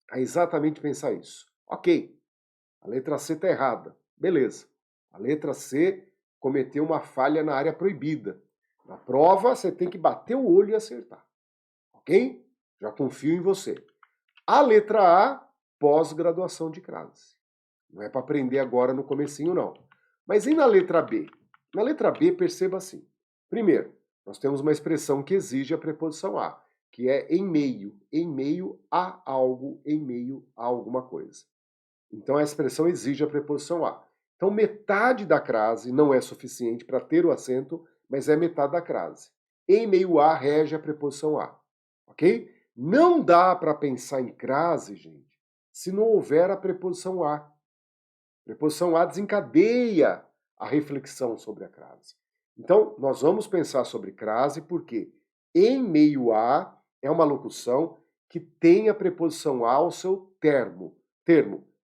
a exatamente pensar isso. Ok, a letra C está errada. Beleza. A letra C cometeu uma falha na área proibida. Na prova, você tem que bater o olho e acertar. Ok? Já confio em você. A letra A, pós-graduação de crase. Não é para aprender agora no comecinho, não. Mas e na letra B? Na letra B, perceba assim. Primeiro, nós temos uma expressão que exige a preposição a, que é em meio a algo, em meio a alguma coisa. Então a expressão exige a preposição a. Então metade da crase não é suficiente para ter o acento, mas é metade da crase. Em meio a rege a preposição a. Ok? Não dá para pensar em crase, gente, se não houver a preposição a. A preposição a desencadeia a reflexão sobre a crase. Então, nós vamos pensar sobre crase porque em meio a é uma locução que tem a preposição a ao seu termo.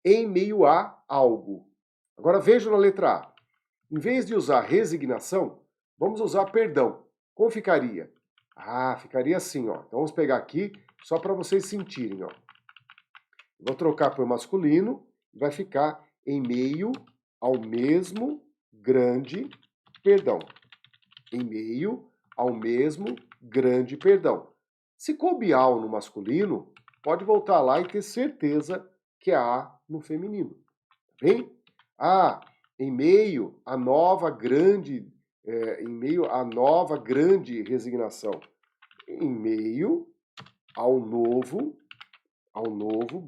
Em meio a algo. Agora veja na letra A. Em vez de usar resignação, vamos usar perdão. Como ficaria? Ah, ficaria assim, ó. Então vamos pegar aqui só para vocês sentirem, ó. Vou trocar por masculino, vai ficar em meio ao mesmo grande perdão. Em meio ao mesmo grande perdão. Se coube ao no masculino, pode voltar lá e ter certeza que é a no feminino. Tá bem? Ah, em meio à nova grande, resignação. Em meio ao novo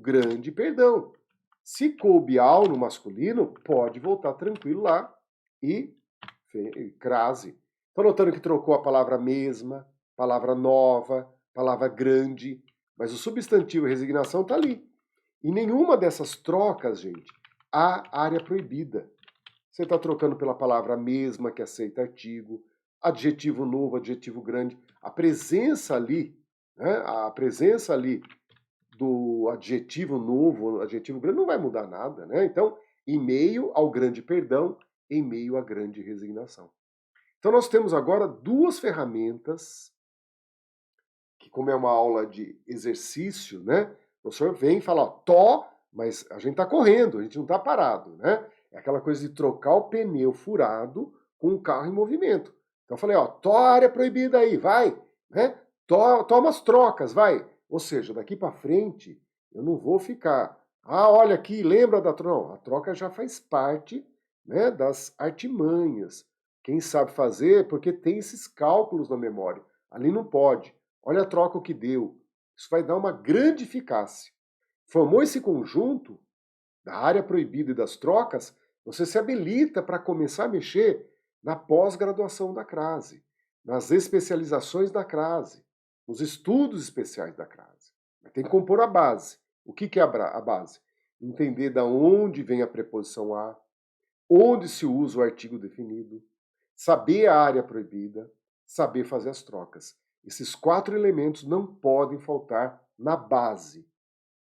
grande perdão. Se coube ao no masculino, pode voltar tranquilo lá e crase. Estou notando que trocou a palavra mesma, palavra nova, palavra grande, mas o substantivo resignação está ali. E nenhuma dessas trocas, gente, há área proibida. Você está trocando pela palavra mesma, que aceita artigo, adjetivo novo, adjetivo grande. A presença ali, né, do adjetivo novo, adjetivo grande, não vai mudar nada, né? Então, em meio ao grande perdão, em meio à grande resignação. Então, nós temos agora duas ferramentas, que como é uma aula de exercício, né? O professor vem e fala, ó, mas a gente está correndo, a gente não está parado, né? É aquela coisa de trocar o pneu furado com o carro em movimento. Então eu falei, ó, a área proibida aí, vai, né? Toma as trocas, vai. Ou seja, daqui para frente, eu não vou ficar, olha aqui, lembra da troca? Não, a troca já faz parte, né, das artimanhas. Quem sabe fazer, porque tem esses cálculos na memória. Ali não pode. Olha a troca o que deu. Isso vai dar uma grande eficácia. Formou esse conjunto da área proibida e das trocas, você se habilita para começar a mexer na pós-graduação da crase, nas especializações da crase, nos estudos especiais da crase. Mas tem que compor a base. O que é a base? Entender de onde vem a preposição a, onde se usa o artigo definido, saber a área proibida, saber fazer as trocas. Esses 4 elementos não podem faltar na base.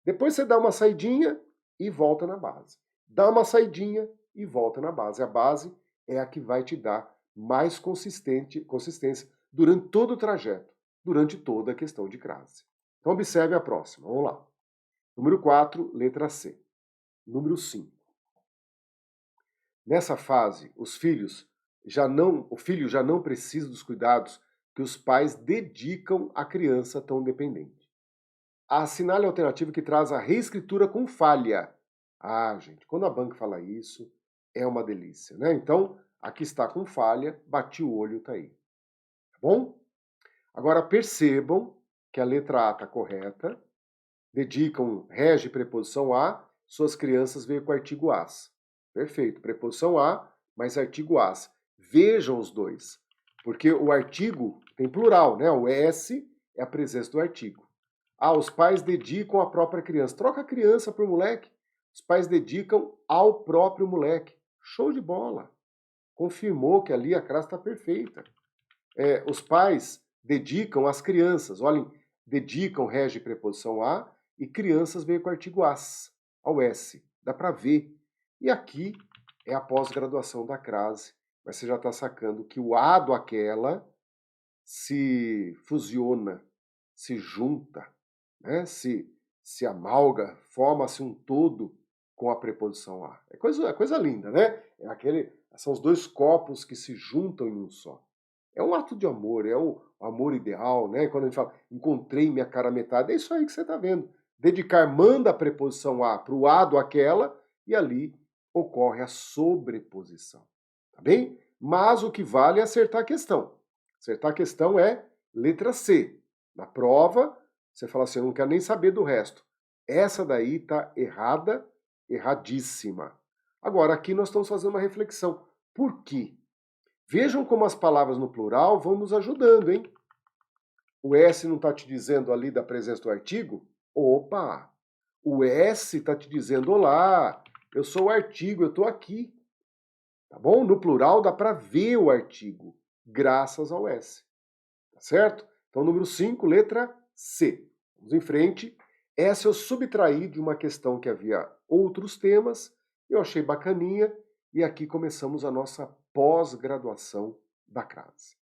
Depois você dá uma saidinha e volta na base. Dá uma saidinha e volta na base. A base é a que vai te dar mais consistência durante todo o trajeto, durante toda a questão de crase. Então observe a próxima. Vamos lá. Número 4, letra C. Número 5. Nessa fase, o filho já não precisa dos cuidados que os pais dedicam à criança tão dependente. Assinale a alternativa que traz a reescritura com falha. Ah, gente, quando a banca fala isso, é uma delícia, né? Então, aqui está com falha, bati o olho, tá aí. Tá bom? Agora percebam que a letra A está correta, dedicam rege preposição a, suas crianças veio com o artigo as. Perfeito, preposição a, mais artigo as. Vejam os dois, porque o artigo tem plural, né? O S é a presença do artigo. Os pais dedicam à própria criança. Troca a criança por moleque. Os pais dedicam ao próprio moleque. Show de bola. Confirmou que ali a crase está perfeita. Os pais dedicam às crianças. Olhem, dedicam rege preposição a e crianças veio com o artigo as, ao S. Dá para ver. E aqui é a pós-graduação da crase. mas você já está sacando que o a do aquela se fusiona, se junta, né? Se amalga, forma-se um todo com a preposição a. É coisa linda, né? São os dois corpos que se juntam em um só. É um ato de amor, é o amor ideal, né? Quando a gente fala, encontrei minha cara metade, é isso aí que você está vendo. Dedicar manda a preposição a para o a do aquela e ali ocorre a sobreposição, tá bem? Mas o que vale é acertar a questão. Acertar a questão é letra C. Na prova, você fala assim, eu não quero nem saber do resto. Essa daí tá errada, erradíssima. Agora, aqui nós estamos fazendo uma reflexão. Por quê? Vejam como as palavras no plural vão nos ajudando, hein? O S não está te dizendo ali da presença do artigo? Opa! O S está te dizendo, olá, eu sou o artigo, eu estou aqui. Tá bom? No plural dá para ver o artigo, graças ao S. Tá certo? Então, número 5, letra C. Vamos em frente. Essa eu subtraí de uma questão que havia outros temas, eu achei bacaninha, e aqui começamos a nossa pós-graduação da CRAS.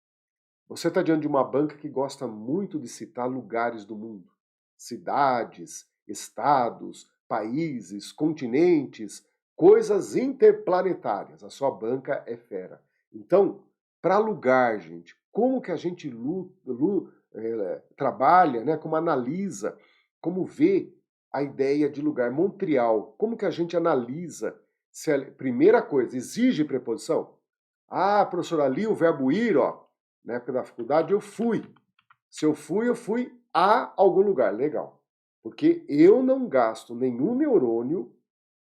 Você está diante de uma banca que gosta muito de citar lugares do mundo, cidades, estados, países, continentes, coisas interplanetárias. A sua banca é fera. Então, para lugar, gente, como que a gente trabalha, né? Como analisa, como vê a ideia de lugar? Montreal, como que a gente analisa? Primeira coisa, exige preposição? Ah, professor, ali o verbo ir, ó, na época da faculdade, eu fui. Se eu fui a algum lugar. Legal. Porque eu não gasto nenhum neurônio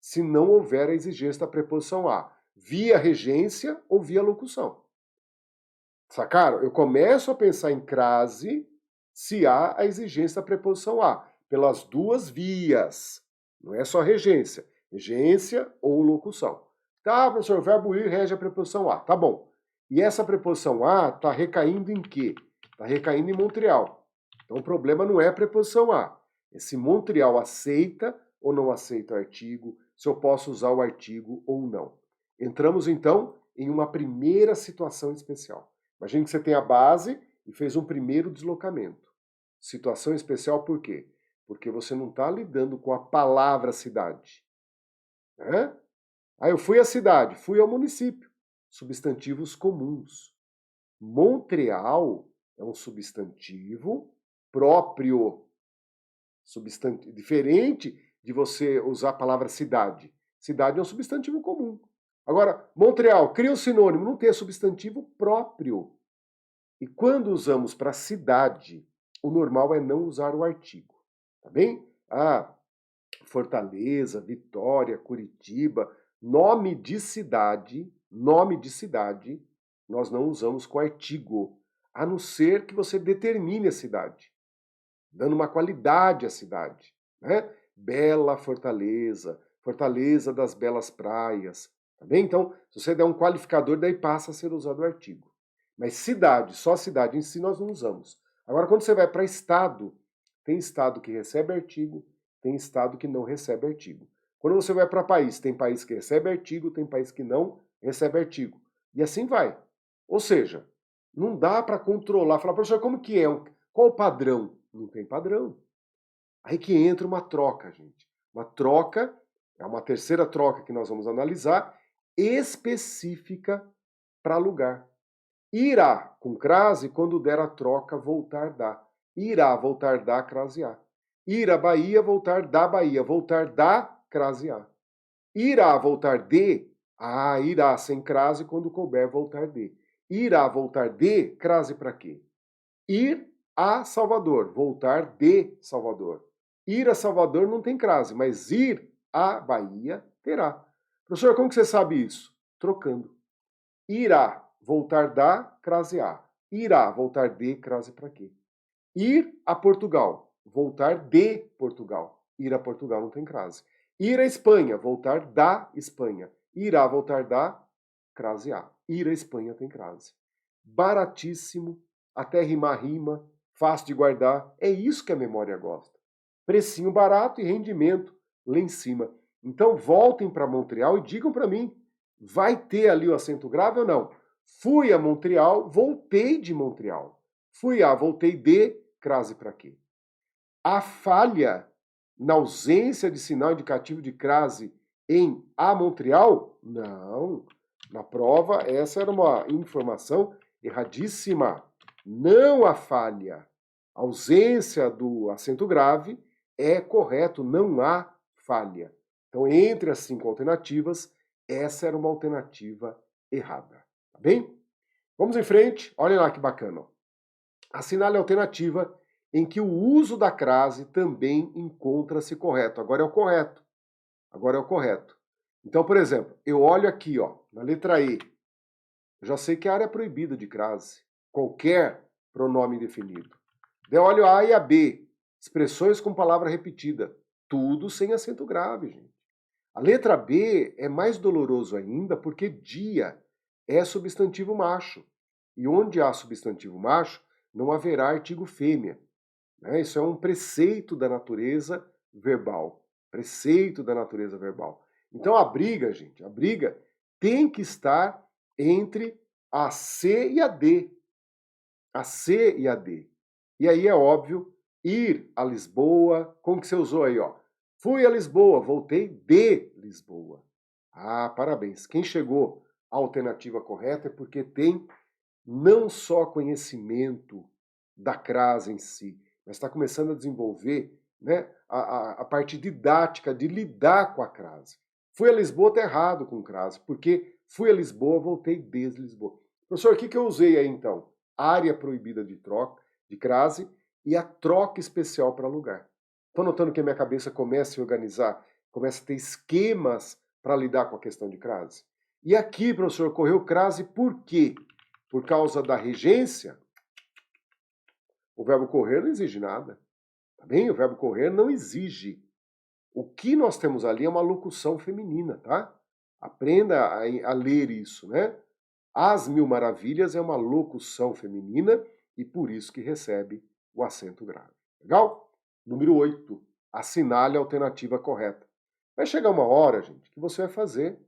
se não houver a exigência da preposição a, via regência ou via locução. Sacaram? Eu começo a pensar em crase se há a exigência da preposição a, pelas duas vias. Não é só regência. Regência ou locução. Tá, professor, o verbo ir rege a preposição a. Tá bom. E essa preposição a está recaindo em quê? Está recaindo em Montreal. Então o problema não é a preposição a. É se Montreal aceita ou não aceita o artigo, se eu posso usar o artigo ou não. Entramos então em uma primeira situação especial. Imagine que você tem a base e fez um primeiro deslocamento. Situação especial por quê? Porque você não está lidando com a palavra cidade. Né? Ah, eu fui à cidade, fui ao município. Substantivos comuns. Montreal é um substantivo próprio. Diferente de você usar a palavra cidade. Cidade é um substantivo comum. Agora, Montreal, cria um sinônimo, não tem substantivo próprio. E quando usamos para cidade, o normal é não usar o artigo. Tá bem? Ah, Fortaleza, Vitória, Curitiba, nome de cidade, nós não usamos com artigo, a não ser que você determine a cidade, dando uma qualidade à cidade, né? Bela Fortaleza, Fortaleza das Belas Praias, tá bem? Então, se você der um qualificador, daí passa a ser usado o artigo. Mas cidade, só a cidade em si nós não usamos. Agora, quando você vai para estado, tem estado que recebe artigo, tem estado que não recebe artigo. Quando você vai para país, tem país que recebe artigo, tem país que não recebe artigo. E assim vai. Ou seja, não dá para controlar, falar, professor, como que é? Qual o padrão? Não tem padrão. Aí que entra uma troca, gente. Uma troca, é uma terceira troca que nós vamos analisar, específica para lugar. Irá com crase quando der a troca voltar da. Irá voltar da crase a. Ir à Bahia, voltar da Bahia. Voltar da crase a. Irá voltar de. Ah, irá sem crase quando couber voltar de. Irá voltar de, crase para quê? Ir a Salvador, voltar de Salvador. Ir a Salvador não tem crase, mas ir à Bahia terá. Professor, como que você sabe isso? Trocando. Irá voltar da, crase a. Irá voltar de, crase para quê? Ir a Portugal, voltar de Portugal. Ir a Portugal não tem crase. Ir à Espanha, voltar da Espanha. Irá voltar da, crase a. Ir à Espanha tem crase. Baratíssimo, até rimar rima, fácil de guardar. É isso que a memória gosta. Precinho barato e rendimento lá em cima. Então voltem para Montreal e digam para mim, vai ter ali o acento grave ou não? Fui a Montreal, voltei de Montreal. Fui a, voltei de, crase para quê? A falha na ausência de sinal indicativo de crase em a Montreal? Não. Na prova, essa era uma informação erradíssima. Não há falha. A ausência do acento grave é correto, não há falha. Então, entre as 5 alternativas, essa era uma alternativa errada. Tá bem? Vamos em frente. Olhem lá que bacana. Assinale a alternativa em que o uso da crase também encontra-se correto. Agora é o correto. Agora é o correto. Então, por exemplo, eu olho aqui, ó, na letra E. Eu já sei que a área é proibida de crase. Qualquer pronome indefinido. Daí eu olho a A e a B. Expressões com palavra repetida. Tudo sem acento grave, gente. A letra B é mais doloroso ainda porque dia é substantivo macho. E onde há substantivo macho, não haverá artigo fêmea. Né? Isso é um preceito da natureza verbal. Preceito da natureza verbal. Então a briga, gente, a briga tem que estar entre a C e a D. A C e a D. E aí é óbvio, ir a Lisboa, como que você usou aí, ó? Fui a Lisboa, voltei de Lisboa. Ah, parabéns. Quem chegou à alternativa correta é porque tem não só conhecimento da crase em si, mas está começando a desenvolver, né, a parte didática de lidar com a crase. Fui a Lisboa, tá errado com crase, porque fui a Lisboa, voltei desde Lisboa. Professor, o que eu usei aí então? Área proibida de troca, de crase, e a troca especial para lugar. Estou notando que a minha cabeça começa a se organizar, começa a ter esquemas para lidar com a questão de crase. E aqui, professor, correu crase por quê? Por causa da regência, o verbo correr não exige nada. Tá bem? O verbo correr não exige. O que nós temos ali é uma locução feminina, tá? Aprenda a ler isso, né? As Mil Maravilhas é uma locução feminina e por isso que recebe o acento grave. Legal? Número 8. Assinale a alternativa correta. Vai chegar uma hora, gente, que você vai fazer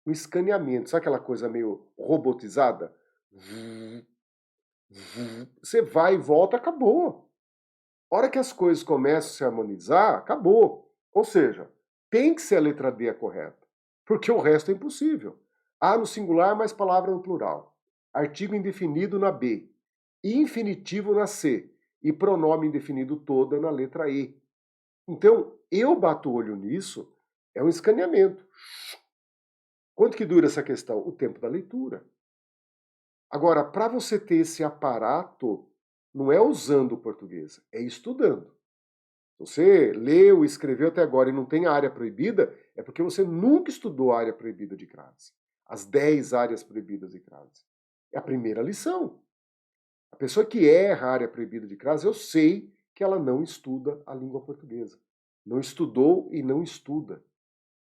um escaneamento. Sabe aquela coisa meio robotizada? Você vai e volta, acabou. A hora que as coisas começam a se harmonizar, acabou. Ou seja, tem que ser a letra D a correta, porque o resto é impossível. A no singular mais palavra no plural. Artigo indefinido na B. Infinitivo na C. E pronome indefinido toda na letra E. Então, eu bato o olho nisso, é um escaneamento. Quanto que dura essa questão? O tempo da leitura. Agora, para você ter esse aparato, não é usando o português, é estudando. Você leu, escreveu até agora e não tem a área proibida, é porque você nunca estudou a área proibida de crase. As 10 áreas proibidas de crase. É a primeira lição. A pessoa que erra a área proibida de crase, eu sei que ela não estuda a língua portuguesa. Não estudou e não estuda.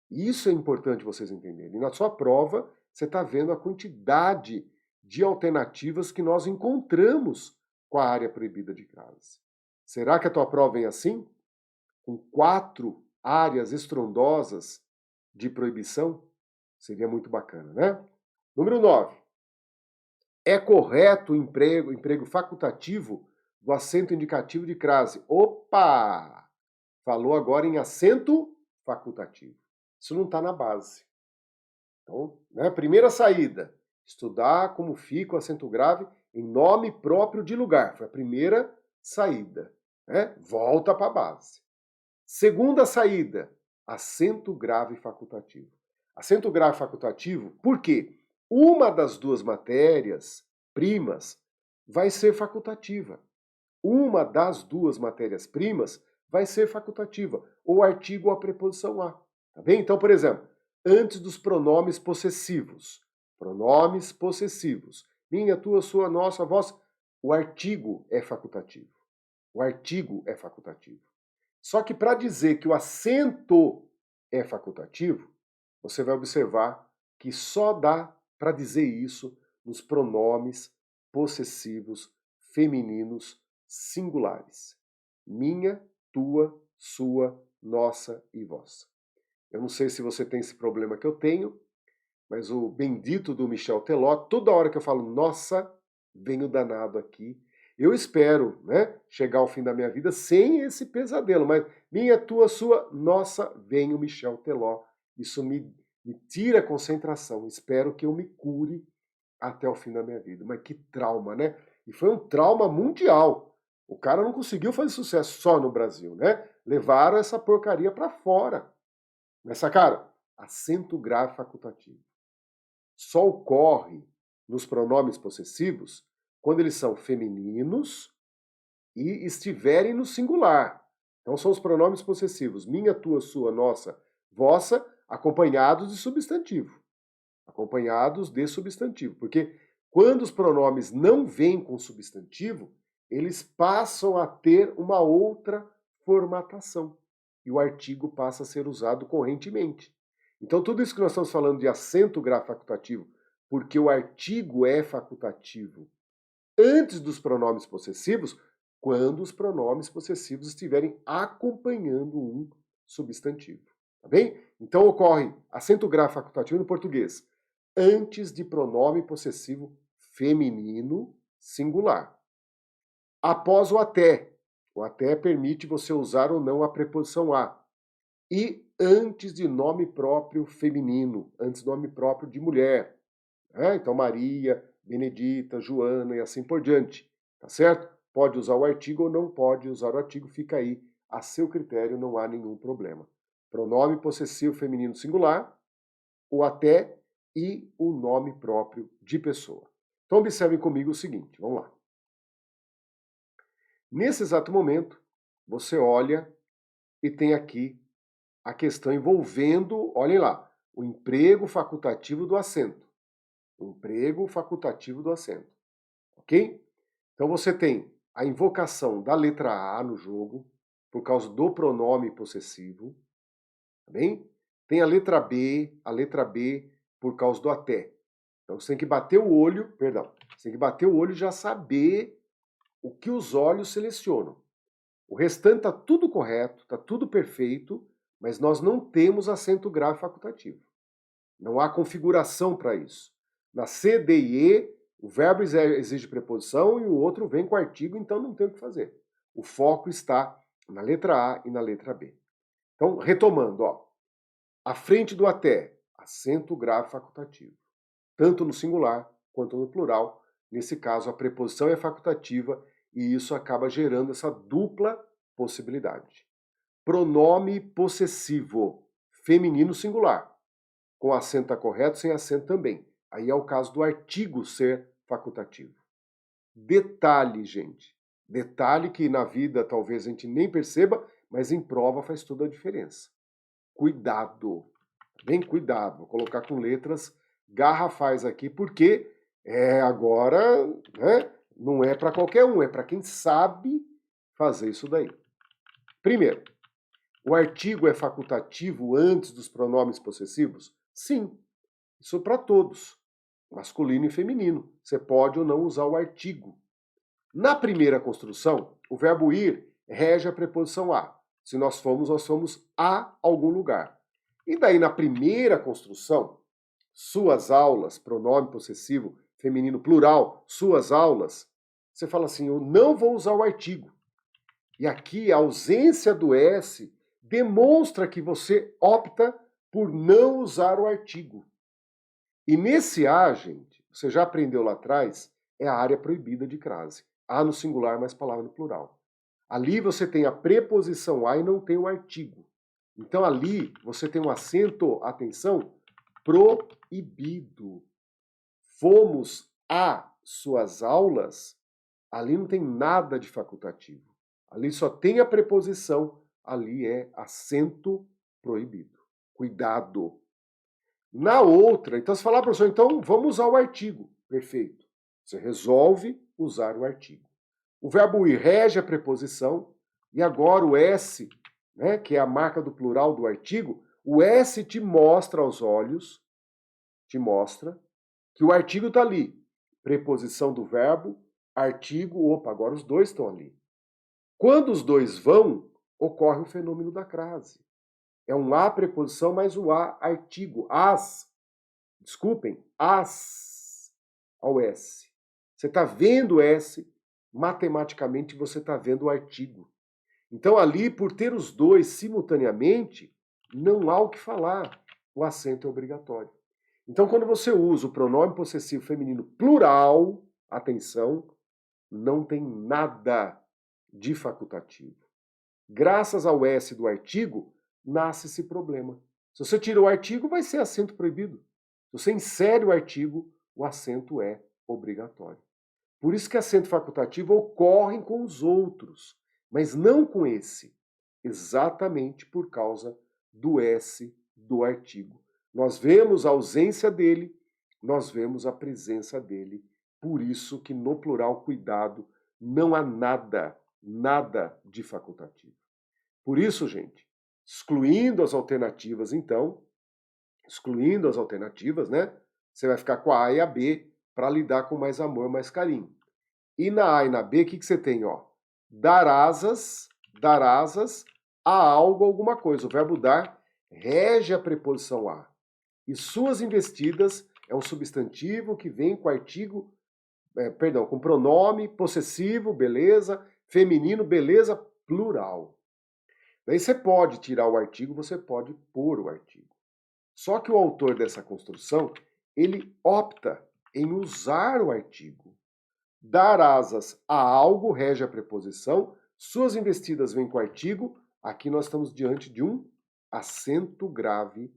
Isso é importante vocês entenderem. E na sua prova, você está vendo a quantidade de alternativas que nós encontramos com a área proibida de crase. Será que a tua prova vem assim? Com 4 áreas estrondosas de proibição? Seria muito bacana, né? Número 9. É correto o emprego facultativo do acento indicativo de crase? Opa! Falou agora em acento facultativo. Isso não está na base. Então, né, primeira saída, estudar como fica o acento grave em nome próprio de lugar. Foi a primeira saída. Né? Volta para a base. Segunda saída, acento grave facultativo. Acento grave facultativo, por quê? Uma das duas matérias primas vai ser facultativa. Uma das duas matérias-primas vai ser facultativa, ou artigo ou a preposição a. Tá bem? Então, por exemplo, antes dos pronomes possessivos. Pronomes possessivos. Minha, tua, sua, nossa, vossa. O artigo é facultativo. O artigo é facultativo. Só que para dizer que o acento é facultativo, você vai observar que só dá para dizer isso nos pronomes possessivos femininos singulares. Minha, tua, sua, nossa e vossa. Eu não sei se você tem esse problema que eu tenho, mas o bendito do Michel Teló, toda hora que eu falo, nossa, vem o danado aqui. Eu espero, né, chegar ao fim da minha vida sem esse pesadelo, mas minha, tua, sua, nossa, vem o Michel Teló. Isso me tira a concentração. Espero que eu me cure até o fim da minha vida. Mas que trauma, né? E foi um trauma mundial. O cara não conseguiu fazer sucesso só no Brasil, né? Levaram essa porcaria para fora. Mas sacaram? Acento grave facultativo só ocorre nos pronomes possessivos quando eles são femininos e estiverem no singular. Então são os pronomes possessivos minha, tua, sua, nossa, vossa, acompanhados de substantivo. Acompanhados de substantivo. Porque quando os pronomes não vêm com substantivo, eles passam a ter uma outra formatação. E o artigo passa a ser usado correntemente. Então, tudo isso que nós estamos falando de acento grave facultativo, porque o artigo é facultativo antes dos pronomes possessivos, quando os pronomes possessivos estiverem acompanhando um substantivo. Tá bem? Então, ocorre acento grave facultativo no português antes de pronome possessivo feminino singular. Após o até. O até permite você usar ou não a preposição a. E antes de nome próprio feminino, antes do nome próprio de mulher. Então, Maria, Benedita, Joana e assim por diante. Tá certo? Pode usar o artigo ou não pode usar o artigo, fica aí a seu critério, não há nenhum problema. Pronome possessivo feminino singular, o até e o nome próprio de pessoa. Então, observem comigo o seguinte, vamos lá. Nesse exato momento, você olha e tem aqui a questão envolvendo, olhem lá, o emprego facultativo do acento. O emprego facultativo do acento. Ok? Então você tem a invocação da letra A no jogo, por causa do pronome possessivo. Tá bem? Tem a letra B por causa do até. Então você tem que bater o olho, você tem que bater o olho e já saber o que os olhos selecionam. O restante está tudo correto, está tudo perfeito, mas nós não temos acento grave facultativo. Não há configuração para isso. Na C, D e E, o verbo exige preposição e o outro vem com artigo, então não tem o que fazer. O foco está na letra A e na letra B. Então, retomando, ó, à frente do até, acento grave facultativo. Tanto no singular quanto no plural. Nesse caso, a preposição é facultativa e isso acaba gerando essa dupla possibilidade. Pronome possessivo, feminino singular. Com acento tá correto, sem acento também. Aí é o caso do artigo ser facultativo. Detalhe, gente. Detalhe que na vida talvez a gente nem perceba, mas em prova faz toda a diferença. Cuidado. Bem cuidado. Vou colocar com letras garrafais aqui, porque agora, né, não é para qualquer um, é para quem sabe fazer isso daí. Primeiro, o artigo é facultativo antes dos pronomes possessivos? Sim, isso para todos, masculino e feminino. Você pode ou não usar o artigo. Na primeira construção, o verbo ir rege a preposição a. Se nós fomos a algum lugar. E daí na primeira construção, suas aulas, pronome possessivo feminino plural, suas aulas, você fala assim, eu não vou usar o artigo. E aqui a ausência do S demonstra que você opta por não usar o artigo. E nesse A, gente, você já aprendeu lá atrás, é a área proibida de crase. A no singular, mais palavra no plural. Ali você tem a preposição a e não tem o artigo. Então ali você tem um acento, atenção, proibido. Fomos a suas aulas, ali não tem nada de facultativo. Ali só tem a preposição, ali é acento proibido. Cuidado. Na outra, então você fala, professor, então vamos usar o artigo. Perfeito. Você resolve usar o artigo. O verbo ir rege a preposição, e agora o S, né, que é a marca do plural do artigo, o S te mostra aos olhos, te mostra que o artigo está ali. Preposição do verbo, artigo, opa, agora os dois estão ali. Quando os dois vão, ocorre o fenômeno da crase. É um a preposição mais o a artigo, as. desculpem, as ao S. Você está vendo o S, matematicamente você está vendo o artigo. Então ali, por ter os dois simultaneamente, não há o que falar. O acento é obrigatório. Então quando você usa o pronome possessivo feminino plural, atenção, não tem nada de facultativo. Graças ao S do artigo, nasce esse problema. Se você tira o artigo, vai ser acento proibido. Se você insere o artigo, o acento é obrigatório. Por isso que acento facultativo ocorre com os outros, mas não com esse, exatamente por causa do S do artigo. Nós vemos a ausência dele, nós vemos a presença dele. Por isso que no plural, cuidado, não há nada de facultativo. Por isso, gente, excluindo as alternativas, então, excluindo as alternativas, né? Você vai ficar com a A e a B para lidar com mais amor, mais carinho. E na A e na B, o que você tem? Ó? Dar asas a algo, alguma coisa. O verbo dar rege a preposição a. E suas investidas é um substantivo que vem com artigo, com pronome possessivo, beleza, feminino, beleza, plural. Daí você pode tirar o artigo, você pode pôr o artigo. Só que o autor dessa construção, ele opta em usar o artigo. Dar asas a algo rege a preposição, suas investidas vêm com o artigo, aqui nós estamos diante de um acento grave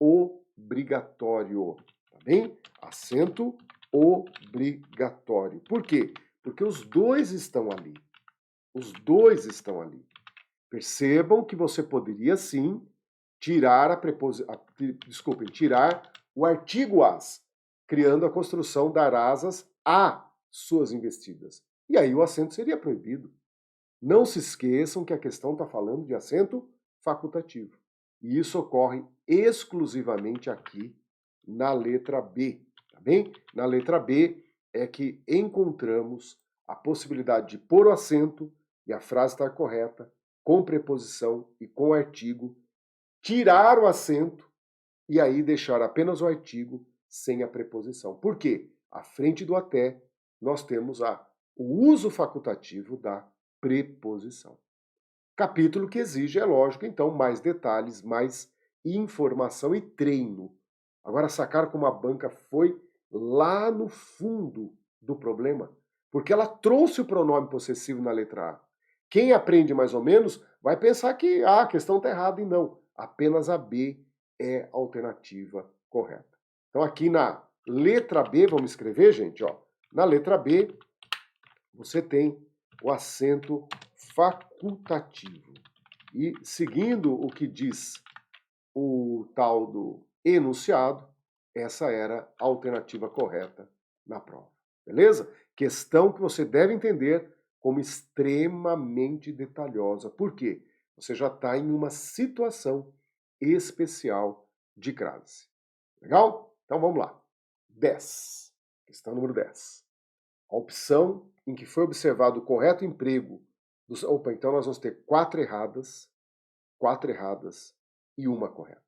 obrigatório, tá bem? Acento obrigatório. Por quê? Porque os dois estão ali. Os dois estão ali. Percebam que você poderia sim tirar tirar o artigo as, criando a construção dar asas a suas investidas. E aí o acento seria proibido. Não se esqueçam que a questão está falando de acento facultativo. E isso ocorre exclusivamente aqui na letra B, tá bem? Na letra B é que encontramos a possibilidade de pôr o acento e a frase estar correta, com preposição e com artigo, tirar o acento e aí deixar apenas o artigo sem a preposição. Por quê? À frente do até, nós temos o uso facultativo da preposição. Capítulo que exige, é lógico, então, mais detalhes, mais informação e treino. Agora, sacar como a banca foi lá no fundo do problema, porque ela trouxe o pronome possessivo na letra A. Quem aprende mais ou menos vai pensar que a questão está errada, e não. Apenas a B é a alternativa correta. Então, aqui na letra B, vamos escrever, gente, ó. Na letra B, você tem o acento facultativo. E seguindo o que diz o tal do enunciado, essa era a alternativa correta na prova. Beleza? Questão que você deve entender como extremamente detalhosa. Por quê? Você já está em uma situação especial de crase. Legal? Então vamos lá. 10. Questão número 10. A opção em que foi observado o correto emprego Opa, então nós vamos ter 4 erradas e uma correta.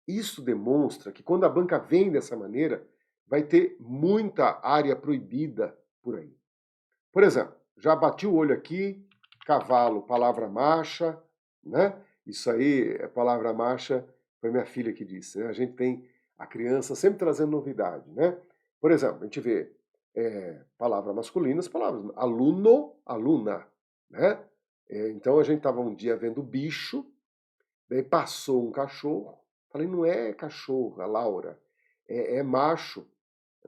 Isso demonstra que quando a banca vem dessa maneira, vai ter muita área proibida por aí. Por exemplo, já bati o olho aqui, cavalo, palavra marcha, né? Isso aí, é palavra marcha, foi minha filha que disse, né? A gente tem a criança sempre trazendo novidade, né? Por exemplo, a gente vê palavras masculinas, palavras aluno, aluna, né? Então a gente estava um dia vendo bicho, daí passou um cachorro, falei, não é cachorro, a Laura, é macho,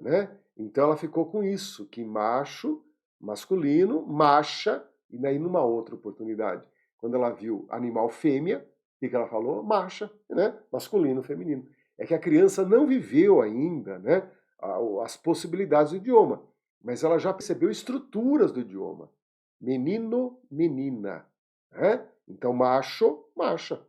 né? Então ela ficou com isso, que macho, masculino, macha, e daí numa outra oportunidade, quando ela viu animal fêmea, o que ela falou? Macha, né? Masculino, feminino. É que a criança não viveu ainda, né, as possibilidades do idioma, mas ela já percebeu estruturas do idioma. Menino, menina, né? Então macho, macha.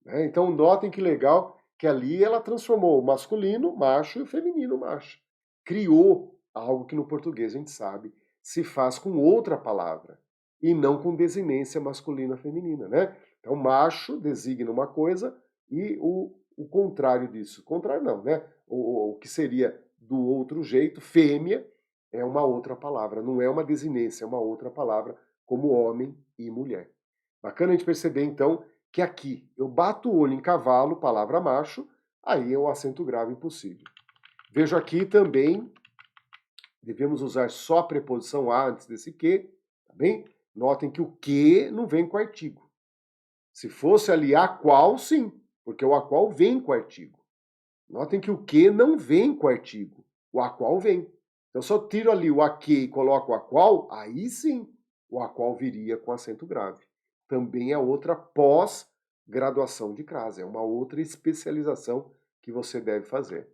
Né? Então notem que legal que ali ela transformou o masculino, macho, e o feminino, macho. Criou algo que no português a gente sabe se faz com outra palavra e não com desinência masculina feminina, né? Então macho designa uma coisa e o o contrário disso. O contrário não, né? O que seria do outro jeito, fêmea, é uma outra palavra, não é uma desinência, é uma outra palavra, como homem e mulher. Bacana a gente perceber, então, que aqui eu bato o olho em cavalo, palavra macho, aí é o acento grave impossível. Vejo aqui também, devemos usar só a preposição a antes desse que, tá bem? Notem que o que não vem com artigo. Se fosse ali a qual, sim, porque o a qual vem com artigo. Notem que o que não vem com artigo, o a qual vem. Então, se eu tiro ali o a que e coloco o a qual, aí sim, o a qual viria com acento grave. Também é outra pós-graduação de crase, é uma outra especialização que você deve fazer.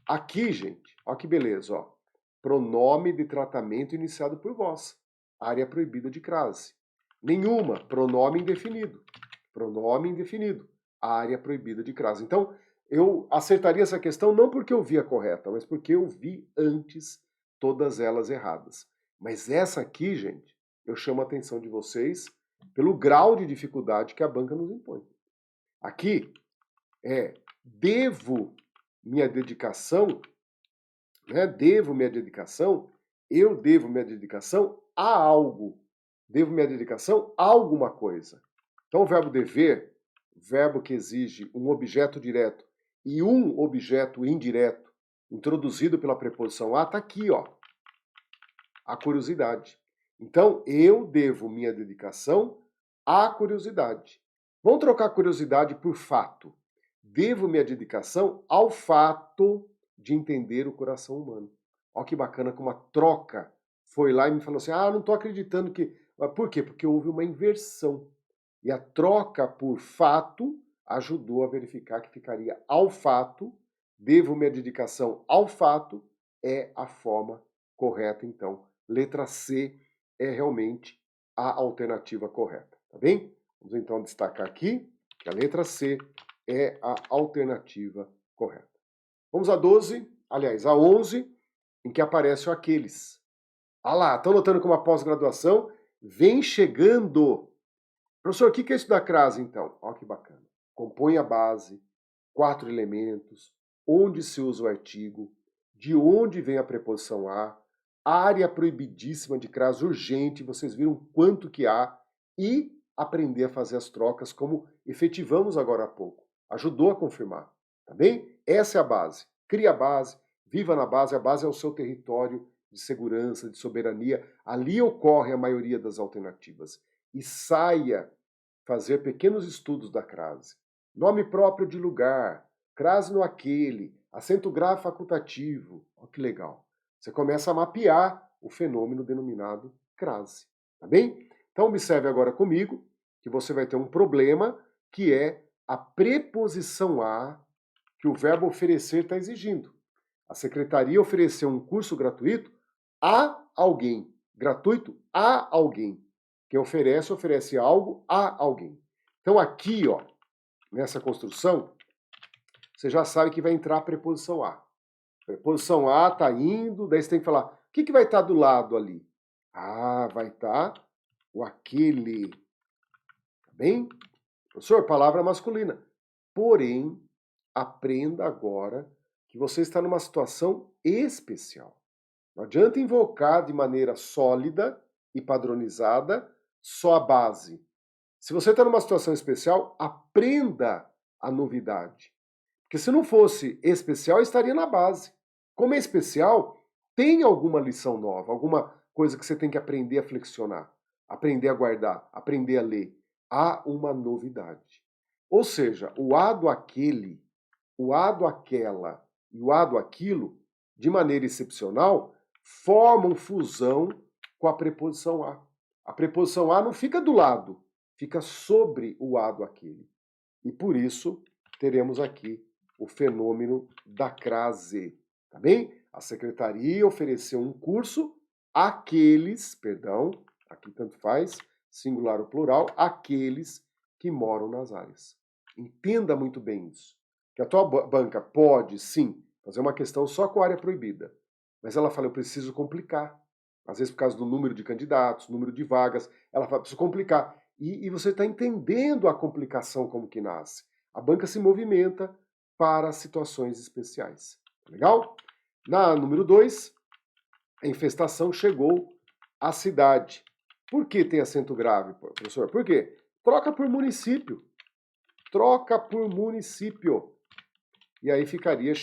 Aqui, gente, olha que beleza, ó. Pronome de tratamento iniciado por vós. Área proibida de crase. Nenhuma, pronome indefinido. Pronome indefinido. Área proibida de crase. Então, eu acertaria essa questão não porque eu vi a correta, mas porque eu vi antes todas elas erradas. Mas essa aqui, gente, eu chamo a atenção de vocês pelo grau de dificuldade que a banca nos impõe. Aqui é devo minha dedicação, né? Devo minha dedicação, eu devo minha dedicação a algo. Devo minha dedicação a alguma coisa. Então o verbo dever, verbo que exige um objeto direto e um objeto indireto, introduzido pela preposição a, está aqui, ó. A curiosidade. Então, eu devo minha dedicação à curiosidade. Vamos trocar curiosidade por fato. Devo minha dedicação ao fato de entender o coração humano. Olha que bacana como a troca foi lá e me falou assim, não estou acreditando que... Mas por quê? Porque houve uma inversão. E a troca por fato ajudou a verificar que ficaria ao fato, devo minha dedicação ao fato, é a forma correta, então. Letra C é realmente a alternativa correta, tá bem? Vamos então destacar aqui que a letra C é a alternativa correta. Vamos a 12, aliás, a 11, em que aparece o aqueles. Ah lá, estão notando como a pós-graduação vem chegando. Professor, o que é isso da crase, então? Olha que bacana. Compõe a base, 4 elementos, onde se usa o artigo, de onde vem a preposição a, área proibidíssima de crase urgente, vocês viram quanto que há, e aprender a fazer as trocas como efetivamos agora há pouco. Ajudou a confirmar, tá bem? Essa é a base. Cria a base, viva na base, a base é o seu território de segurança, de soberania. Ali ocorre a maioria das alternativas. E saia fazer pequenos estudos da crase. Nome próprio de lugar, crase no aquele, acento grave facultativo. Olha que legal. Você começa a mapear o fenômeno denominado crase, tá bem? Então observe agora comigo que você vai ter um problema que é a preposição a que o verbo oferecer está exigindo. A secretaria ofereceu um curso gratuito a alguém. Gratuito a alguém. Quem oferece, oferece algo a alguém. Então aqui, ó, nessa construção, você já sabe que vai entrar a preposição a. Preposição a está indo, daí você tem que falar, o que vai estar do lado ali? Vai estar o aquele. Tá bem? Professor, palavra masculina. Porém, aprenda agora que você está numa situação especial. Não adianta invocar de maneira sólida e padronizada só a base. Se você está numa situação especial, aprenda a novidade. Porque se não fosse especial, estaria na base. Como é especial, tem alguma lição nova, alguma coisa que você tem que aprender a flexionar, aprender a guardar, aprender a ler. Há uma novidade. Ou seja, o a do aquele, o a do aquela e o a do aquilo, de maneira excepcional, formam fusão com a preposição a. A preposição a não fica do lado, fica sobre o a do aquele. E por isso teremos aqui o fenômeno da crase, tá bem? A secretaria ofereceu um curso àqueles, perdão, aqui tanto faz, singular ou plural, aqueles que moram nas áreas. Entenda muito bem isso. Que a tua banca pode, sim, fazer uma questão só com área proibida. Mas ela fala, eu preciso complicar. Às vezes por causa do número de candidatos, número de vagas, ela fala, preciso complicar. E você está entendendo a complicação como que nasce. A banca se movimenta para situações especiais. Legal? Na número 2, a infestação chegou à cidade. Por que tem acento grave, professor? Por quê? Troca por município. Troca por município. E aí ficaria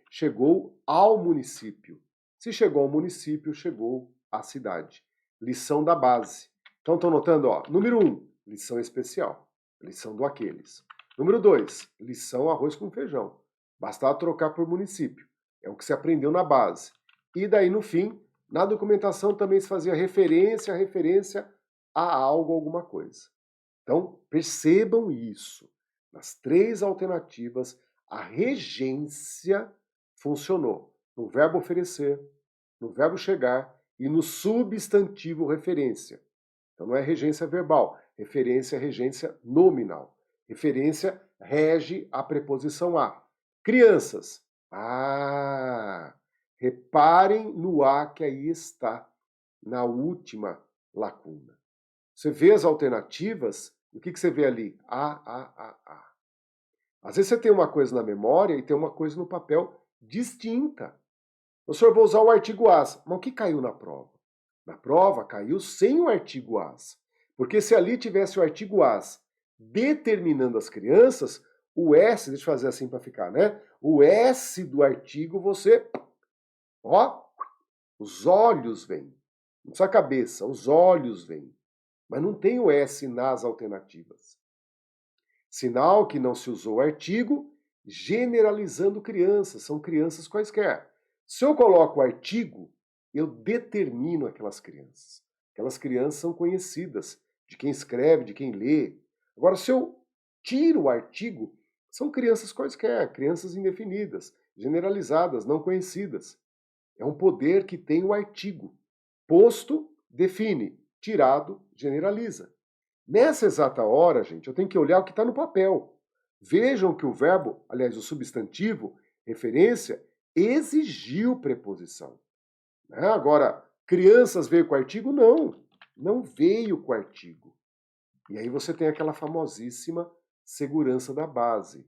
chegou ao município. Se chegou ao município, chegou à cidade. Lição da base. Então, estão notando, ó, número 1, lição especial. Lição do aqueles. Número 2, lição arroz com feijão. Bastava trocar por município. É o que se aprendeu na base. E daí, no fim, na documentação também se fazia referência a algo, alguma coisa. Então, percebam isso. Nas 3 alternativas, a regência funcionou no verbo oferecer, no verbo chegar e no substantivo referência. Então não é regência verbal, referência é regência nominal. Referência rege a preposição a. Crianças. Reparem no a que aí está, na última lacuna. Você vê as alternativas, o que você vê ali? A. Às vezes você tem uma coisa na memória e tem uma coisa no papel distinta. Professor, vou usar o artigo as. Mas o que caiu na prova? Na prova caiu sem o artigo as. Porque se ali tivesse o artigo as determinando as crianças, o S, deixa eu fazer assim para ficar, né? O S do artigo você, ó, os olhos vêm. Não precisa a cabeça, os olhos vêm. Mas não tem o S nas alternativas. Sinal que não se usou o artigo, generalizando crianças, são crianças quaisquer. Se eu coloco o artigo, eu determino aquelas crianças. Aquelas crianças são conhecidas, de quem escreve, de quem lê. Agora, se eu tiro o artigo, são crianças quaisquer, crianças indefinidas, generalizadas, não conhecidas. É um poder que tem o artigo. Posto, define. Tirado, generaliza. Nessa exata hora, gente, eu tenho que olhar o que está no papel. Vejam que o verbo, aliás, o substantivo, referência, exigiu preposição. Agora, crianças veio com artigo? Não veio com artigo. E aí você tem aquela famosíssima segurança da base.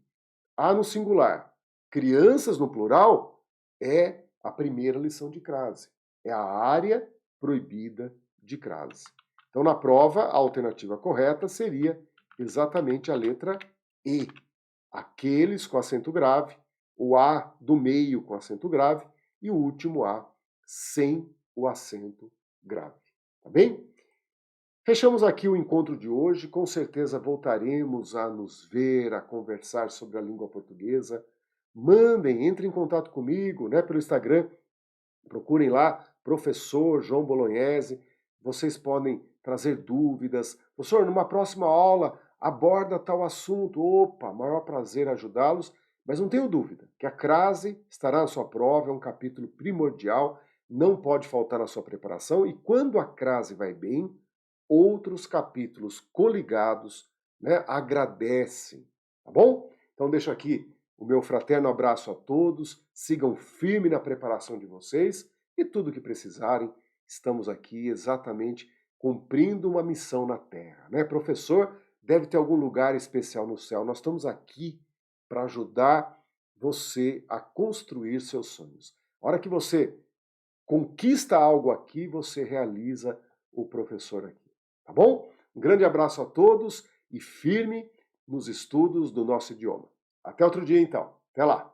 A no singular, crianças no plural, é a primeira lição de crase. É a área proibida de crase. Então, na prova, a alternativa correta seria exatamente a letra E. Aqueles com acento grave, o A do meio com acento grave e o último A sem o acento grave. Tá bem? Fechamos aqui o encontro de hoje. Com certeza voltaremos a nos ver, a conversar sobre a língua portuguesa. Mandem, entrem em contato comigo, né, pelo Instagram. Procurem lá, professor João Bolognese. Vocês podem trazer dúvidas. Professor, numa próxima aula, aborda tal assunto. Opa, maior prazer ajudá-los. Mas não tenho dúvida que a crase estará na sua prova, é um capítulo primordial, não pode faltar na sua preparação. E quando a crase vai bem, outros capítulos coligados, né, agradecem. Tá bom? Então deixo aqui o meu fraterno abraço a todos, sigam firme na preparação de vocês e tudo que precisarem, estamos aqui exatamente cumprindo uma missão na Terra, né? Professor, deve ter algum lugar especial no céu. Nós estamos aqui para ajudar você a construir seus sonhos. A hora que você conquista algo aqui, você realiza o professor aqui, tá bom? Um grande abraço a todos e firme nos estudos do nosso idioma. Até outro dia, então. Até lá!